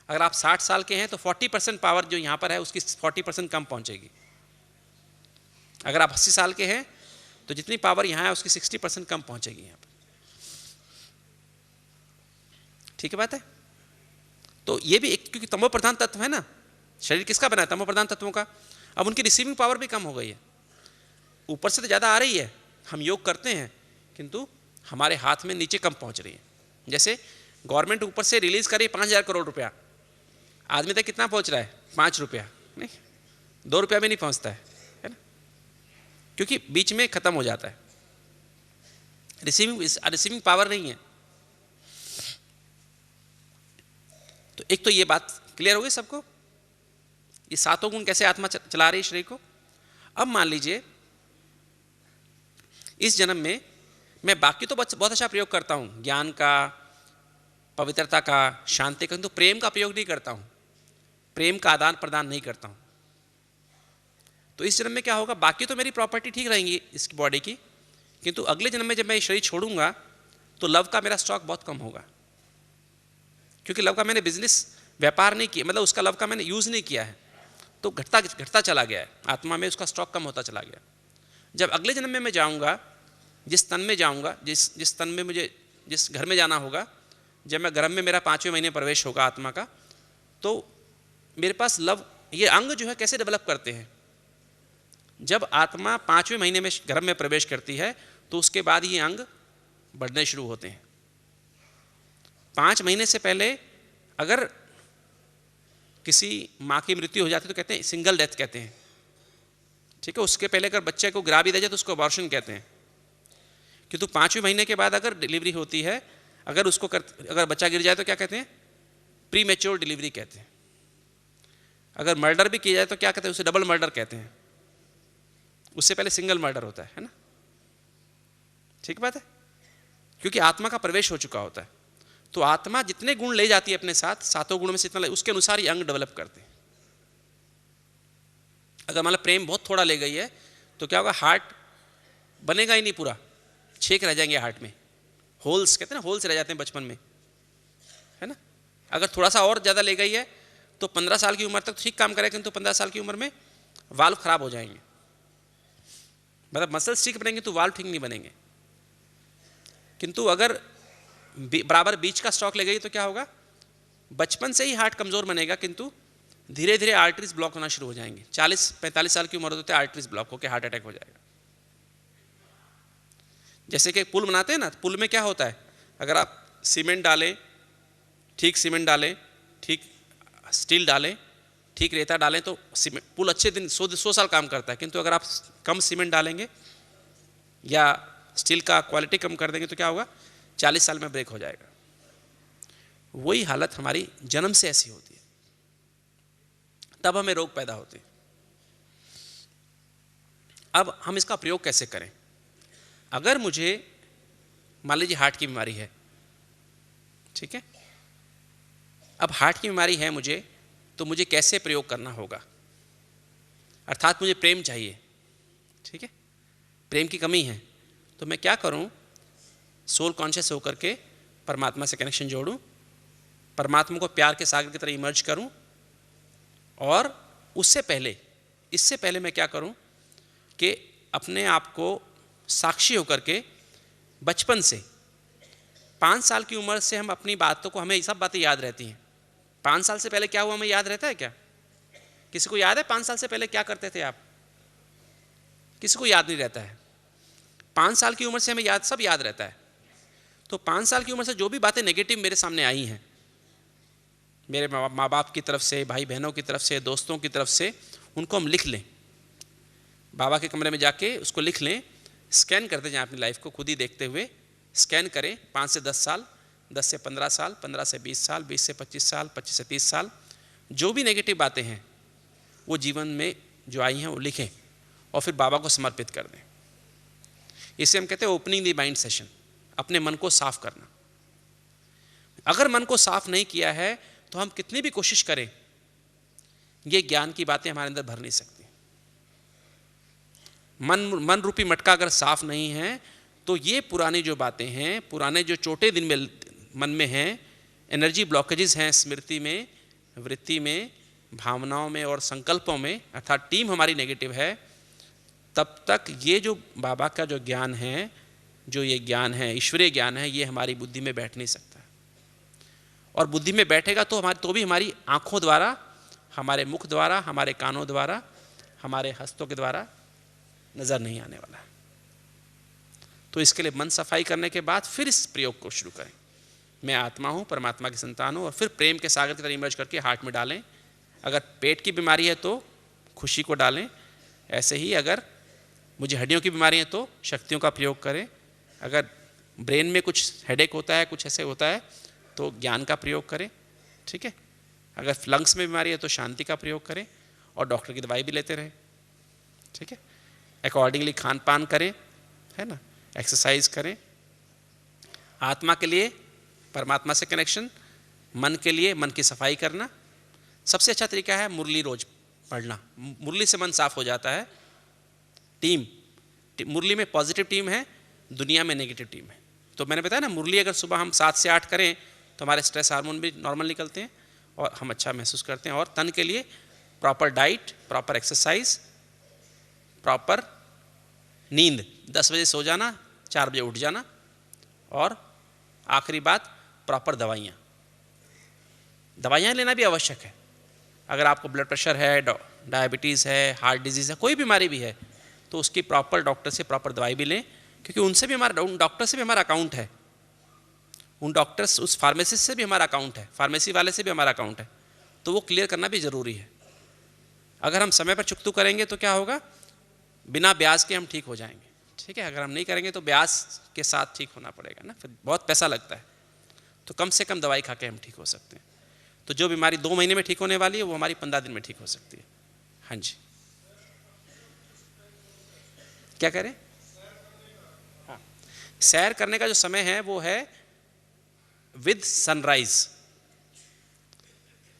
अगर आप 60 साल के हैं तो 40% पावर जो यहाँ पर है उसकी 40% कम पहुँचेगी। अगर आप 80 साल के हैं तो जितनी पावर यहाँ है उसकी 60% कम पहुँचेगी यहाँ पर। ठीक है बात है। तो ये भी एक, क्योंकि तमो प्रधान तत्व है ना, शरीर किसका बना है, तमो प्रधान तत्वों का। अब उनकी रिसीविंग पावर भी कम हो गई है, ऊपर से तो ज़्यादा आ रही है, हम योग करते हैं किंतु हमारे हाथ में नीचे कम पहुँच रही है। जैसे गवर्नमेंट ऊपर से रिलीज़ करे 5,000 करोड़ रुपया, आदमी तक कितना पहुँच रहा है, 5 रुपया, नहीं, 2 रुपया भी नहीं पहुंचता है ना, क्योंकि बीच में खत्म हो जाता है, रिसीविंग पावर नहीं है। तो एक तो ये बात क्लियर हो गई सबको, ये 7 गुण कैसे आत्मा चला रही है शरीर को। अब मान लीजिए इस जन्म में मैं बाकी तो बहुत अच्छा प्रयोग करता हूं, ज्ञान का, पवित्रता का, शांति का, तो प्रेम का प्रयोग नहीं करता हूं, प्रेम का आदान प्रदान नहीं करता हूं। तो इस जन्म में क्या होगा, बाकी तो मेरी प्रॉपर्टी ठीक रहेंगी इस बॉडी की, किंतु अगले जन्म में जब मैं शरीर छोड़ूंगा तो लव का मेरा स्टॉक बहुत कम होगा, क्योंकि लव का मैंने बिजनेस व्यापार नहीं किया, मतलब उसका लव का मैंने यूज नहीं किया है, तो घटता चला गया है, आत्मा में उसका स्टॉक कम होता चला गया। जब अगले जन्म में मैं जाऊंगा, जिस तन में जाऊंगा, जिस तन में मुझे जिस घर में जाना होगा, जब मैं गर्भ में मेरा 5वें महीने प्रवेश होगा आत्मा का, तो मेरे पास लव, ये अंग जो है कैसे डेवलप करते हैं, जब आत्मा 5वें महीने में गर्भ में प्रवेश करती है तो उसके बाद ये अंग बढ़ने शुरू होते हैं। 5 महीने से पहले अगर किसी माँ की मृत्यु हो जाती है तो कहते हैं सिंगल डेथ कहते हैं, ठीक है। उसके पहले अगर बच्चे को गिरा भी दिया जाए तो उसको अबॉर्शन कहते हैं। किंतु 5वें महीने के बाद अगर डिलीवरी होती है, अगर बच्चा गिर जाए तो क्या कहते हैं, प्री मैच्योर डिलीवरी कहते हैं। अगर मर्डर भी किया जाए तो क्या कहते हैं, उसे डबल मर्डर कहते हैं, उससे पहले सिंगल मर्डर होता है ना, ठीक बात है, क्योंकि आत्मा का प्रवेश हो चुका होता है। तो आत्मा जितने गुण ले जाती है अपने साथ, 7 गुणों में से इतना, उसके अनुसार ये अंग डेवलप करते हैं। अगर मान लो प्रेम बहुत थोड़ा ले गई है तो क्या होगा, हार्ट बनेगा ही नहीं पूरा, छेक रह जाएंगे हार्ट में, होल्स कहते हैं ना, होल्स रह जाते हैं बचपन में, है ना। अगर थोड़ा सा और ज़्यादा ले गई है तो 15 साल की उम्र तक ठीक काम करेगा, किंतु 15 साल की उम्र में वाल्व खराब हो जाएंगे, मतलब मसल्स ठीक बनेंगे तो वाल्व ठीक नहीं बनेंगे। किंतु अगर बराबर बीच का स्टॉक ले गई तो क्या होगा, बचपन से ही हार्ट कमजोर बनेगा, किंतु धीरे धीरे आर्टरीज ब्लॉक होना शुरू हो जाएंगे। 40-45 साल की उम्र होते हैं आर्टरीज ब्लॉक होकर हार्ट अटैक हो जाएगा। जैसे कि पुल बनाते हैं ना, पुल में क्या होता है, अगर आप सीमेंट डालें, ठीक सीमेंट डालें, ठीक स्टील डालें, ठीक रेता डालें तो पुल अच्छे दिन 100 साल काम करता है। किंतु अगर आप कम सीमेंट डालेंगे या स्टील का क्वालिटी कम कर देंगे तो क्या होगा, 40 साल में ब्रेक हो जाएगा। वही हालत हमारी जन्म से ऐसी होती है, तब हमें रोग पैदा होते हैं। अब हम इसका प्रयोग कैसे करें। अगर मुझे मान लीजिए हार्ट की बीमारी है, ठीक है, अब हार्ट की बीमारी है मुझे, तो मुझे कैसे प्रयोग करना होगा, अर्थात मुझे प्रेम चाहिए, ठीक है, प्रेम की कमी है, तो मैं क्या करूं, सोल कॉन्शियस होकर के परमात्मा से कनेक्शन जोड़ूं, परमात्मा को प्यार के सागर की तरह इमर्ज करूं, और इससे पहले मैं क्या करूं कि अपने आप को साक्षी होकर के बचपन से 5 साल की उम्र से हम अपनी बातों को, हमें सब बातें याद रहती हैं। 5 साल से पहले क्या हुआ हमें याद रहता है क्या? किसी को याद है 5 साल से पहले क्या करते थे आप? किसी को याद नहीं रहता है। 5 साल की उम्र से हमें सब याद रहता है। तो 5 साल की उम्र से जो भी बातें नेगेटिव मेरे सामने आई हैं, मेरे माँ बाप की तरफ से, भाई बहनों की तरफ से, दोस्तों की तरफ से, उनको हम लिख लें, बाबा के कमरे में जाके उसको लिख लें, स्कैन करते जाएं अपनी लाइफ को, खुद ही देखते हुए स्कैन करें। 5 से 10 साल, 10 से 15 साल, 15 से 20 साल, 20 से 25 साल, 25 से 30 साल, जो भी नेगेटिव बातें हैं वो जीवन में जो आई हैं वो लिखें और फिर बाबा को समर्पित कर दें। इसे हम कहते हैं ओपनिंग द माइंड सेशन, अपने मन को साफ करना। अगर मन को साफ नहीं किया है तो हम कितनी भी कोशिश करें, ये ज्ञान की बातें हमारे अंदर भर नहीं सकती। मन रूपी मटका अगर साफ नहीं है तो ये पुरानी जो बातें हैं, पुराने जो चोटे दिन में मन में हैं, एनर्जी ब्लॉकेजेस हैं स्मृति में, वृत्ति में, भावनाओं में और संकल्पों में, अर्थात टीम हमारी नेगेटिव है, तब तक ये जो बाबा का जो ज्ञान है, जो ये ज्ञान है, ईश्वरीय ज्ञान है, ये हमारी बुद्धि में बैठ नहीं सकता। और बुद्धि में बैठेगा तो भी हमारी आँखों द्वारा, हमारे मुख द्वारा, हमारे कानों द्वारा, हमारे हस्तों के द्वारा नज़र नहीं आने वाला। तो इसके लिए मन सफाई करने के बाद फिर इस प्रयोग को शुरू करें। मैं आत्मा हूँ, परमात्मा की संतान हूँ, और फिर प्रेम के सागर की तरह इमर्ज करके हार्ट में डालें। अगर पेट की बीमारी है तो खुशी को डालें, ऐसे ही अगर मुझे हड्डियों की बीमारी है तो शक्तियों का प्रयोग करें, अगर ब्रेन में कुछ हेडेक होता है, कुछ ऐसे होता है तो ज्ञान का प्रयोग करें, ठीक है। अगर लंग्स में बीमारी है तो शांति का प्रयोग करें और डॉक्टर की दवाई भी लेते रहें, ठीक है। अकॉर्डिंगली खान पान करें, है ना, एक्सरसाइज करें। आत्मा के लिए परमात्मा से कनेक्शन, मन के लिए मन की सफाई करना। सबसे अच्छा तरीका है मुरली रोज पढ़ना, मुरली से मन साफ हो जाता है। मुरली में पॉजिटिव टीम है, दुनिया में नेगेटिव टीम है। तो मैंने बताया ना, मुरली अगर सुबह हम 7 से 8 करें तो हमारे स्ट्रेस हार्मोन भी नॉर्मल निकलते हैं और हम अच्छा महसूस करते हैं। और तन के लिए proper diet, proper exercise, proper नींद, 10 बजे सो जाना, 4 बजे उठ जाना। और आखिरी बात, प्रॉपर दवाइयाँ लेना भी आवश्यक है। अगर आपको ब्लड प्रेशर है, डायबिटीज़ है, हार्ट डिजीज़ है, कोई बीमारी भी है तो उसकी प्रॉपर डॉक्टर से प्रॉपर दवाई भी लें, क्योंकि उनसे भी हमारा, उन डॉक्टर से भी हमारा अकाउंट है, उन डॉक्टर्स, उस फार्मेसिस्ट से भी हमारा अकाउंट है, फार्मेसी वाले से भी हमारा अकाउंट है, तो वो क्लियर करना भी ज़रूरी है। अगर हम समय पर चुकतू करेंगे तो क्या होगा, बिना ब्याज के हम ठीक हो जाएंगे, ठीक है। अगर हम नहीं करेंगे तो ब्याज के साथ ठीक होना पड़ेगा ना, फिर बहुत पैसा लगता है। तो कम से कम दवाई खा के हम ठीक हो सकते हैं। तो जो बीमारी 2 महीने में ठीक होने वाली है वो हमारी 15 दिन में ठीक हो सकती है। हाँ जी, क्या करें? हाँ, सैर करने का जो समय है वो है विद सनराइज,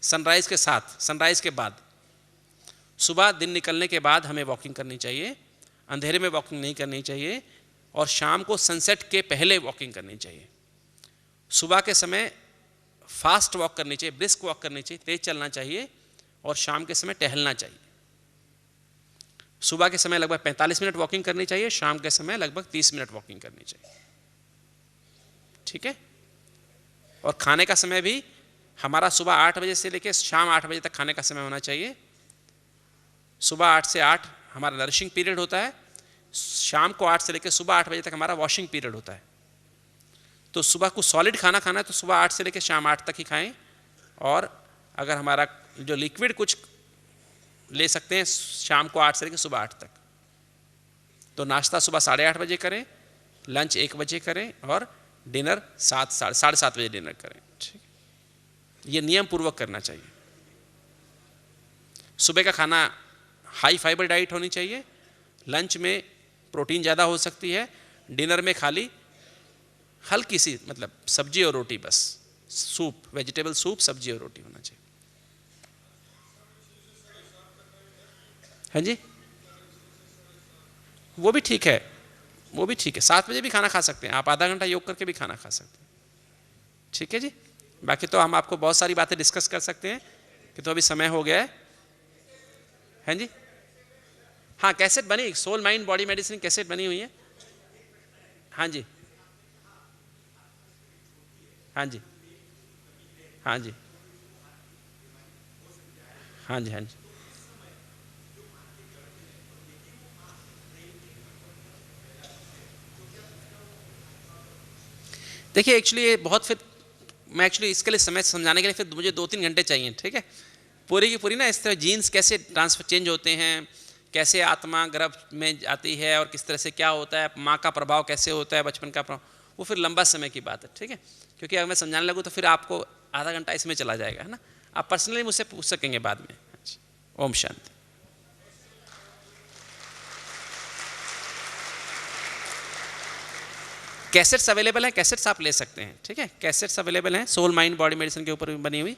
सनराइज के साथ, सनराइज के बाद। सुबह दिन निकलने के बाद हमें वॉकिंग करनी चाहिए, अंधेरे में वॉकिंग नहीं करनी चाहिए, और शाम को सनसेट के पहले वॉकिंग करनी चाहिए। सुबह के समय फास्ट वॉक करनी चाहिए, ब्रिस्क वॉक करनी चाहिए, तेज चलना चाहिए, और शाम के समय टहलना चाहिए। सुबह के समय लगभग 45 मिनट वॉकिंग करनी चाहिए, शाम के समय लगभग 30 मिनट वॉकिंग करनी चाहिए, ठीक है। और खाने का समय भी हमारा सुबह 8 बजे से लेकर शाम 8 बजे तक खाने का समय होना चाहिए। सुबह 8 से 8 हमारा नरिशिंग पीरियड होता है, शाम को 8 से लेकर सुबह 8 बजे तक हमारा वॉशिंग पीरियड होता है। तो सुबह को सॉलिड खाना खाना है तो सुबह 8 से लेकर शाम 8 तक ही खाएं, और अगर हमारा जो लिक्विड कुछ ले सकते हैं शाम को 8 से लेकर सुबह 8 तक। तो नाश्ता सुबह 8:30 बजे करें, लंच 1 बजे करें, और डिनर 7 साढ़े 7 बजे डिनर करें, ठीक है। ये नियम पूर्वक करना चाहिए। सुबह का खाना हाई फाइबर डाइट होनी चाहिए, लंच में प्रोटीन ज़्यादा हो सकती है, डिनर में खाली हल्की सी मतलब सब्जी और रोटी, बस सूप, वेजिटेबल सूप, सब्जी और रोटी होना चाहिए। हाँ जी, वो भी ठीक है, वो भी ठीक है। 7 बजे भी खाना खा सकते हैं आप, आधा घंटा योग करके भी खाना खा सकते हैं, ठीक है जी। बाकी तो हम आपको बहुत सारी बातें डिस्कस कर सकते हैं, कि तो अभी समय हो गया है। हाँ जी, हाँ, कैसेट बनी, soul mind body medicine cassette बनी हुई है। हाँ जी, हाँ जी, हाँ जी, हाँ जी, हाँ जी। देखिए एक्चुअली ये बहुत, फिर मैं एक्चुअली इसके लिए समय समझाने के लिए फिर मुझे 2-3 घंटे चाहिए, ठीक है। पूरी की पूरी ना इस तरह जीन्स कैसे ट्रांसफर चेंज होते हैं, कैसे आत्मा गर्भ में आती है, और किस तरह से क्या होता है, माँ का प्रभाव कैसे होता है, बचपन का प्रभाव, वो फिर लंबा समय की बात है, ठीक है। क्योंकि अगर मैं समझाने लगूँ तो फिर आपको आधा घंटा इसमें चला जाएगा, है ना। आप पर्सनली मुझसे पूछ सकेंगे बाद में। ओम शांति। कैसेट्स अवेलेबल हैं, कैसेट्स आप ले सकते हैं, ठीक है। कैसेट्स अवेलेबल हैं, सोल माइंड बॉडी मेडिसिन के ऊपर भी बनी हुई।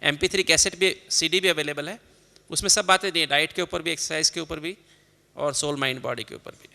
MP3 कैसेट भी, CD भी अवेलेबल है, उसमें सब बातें दी हैं, डाइट के ऊपर भी, एक्सरसाइज के ऊपर भी, और सोल माइंड बॉडी के ऊपर भी।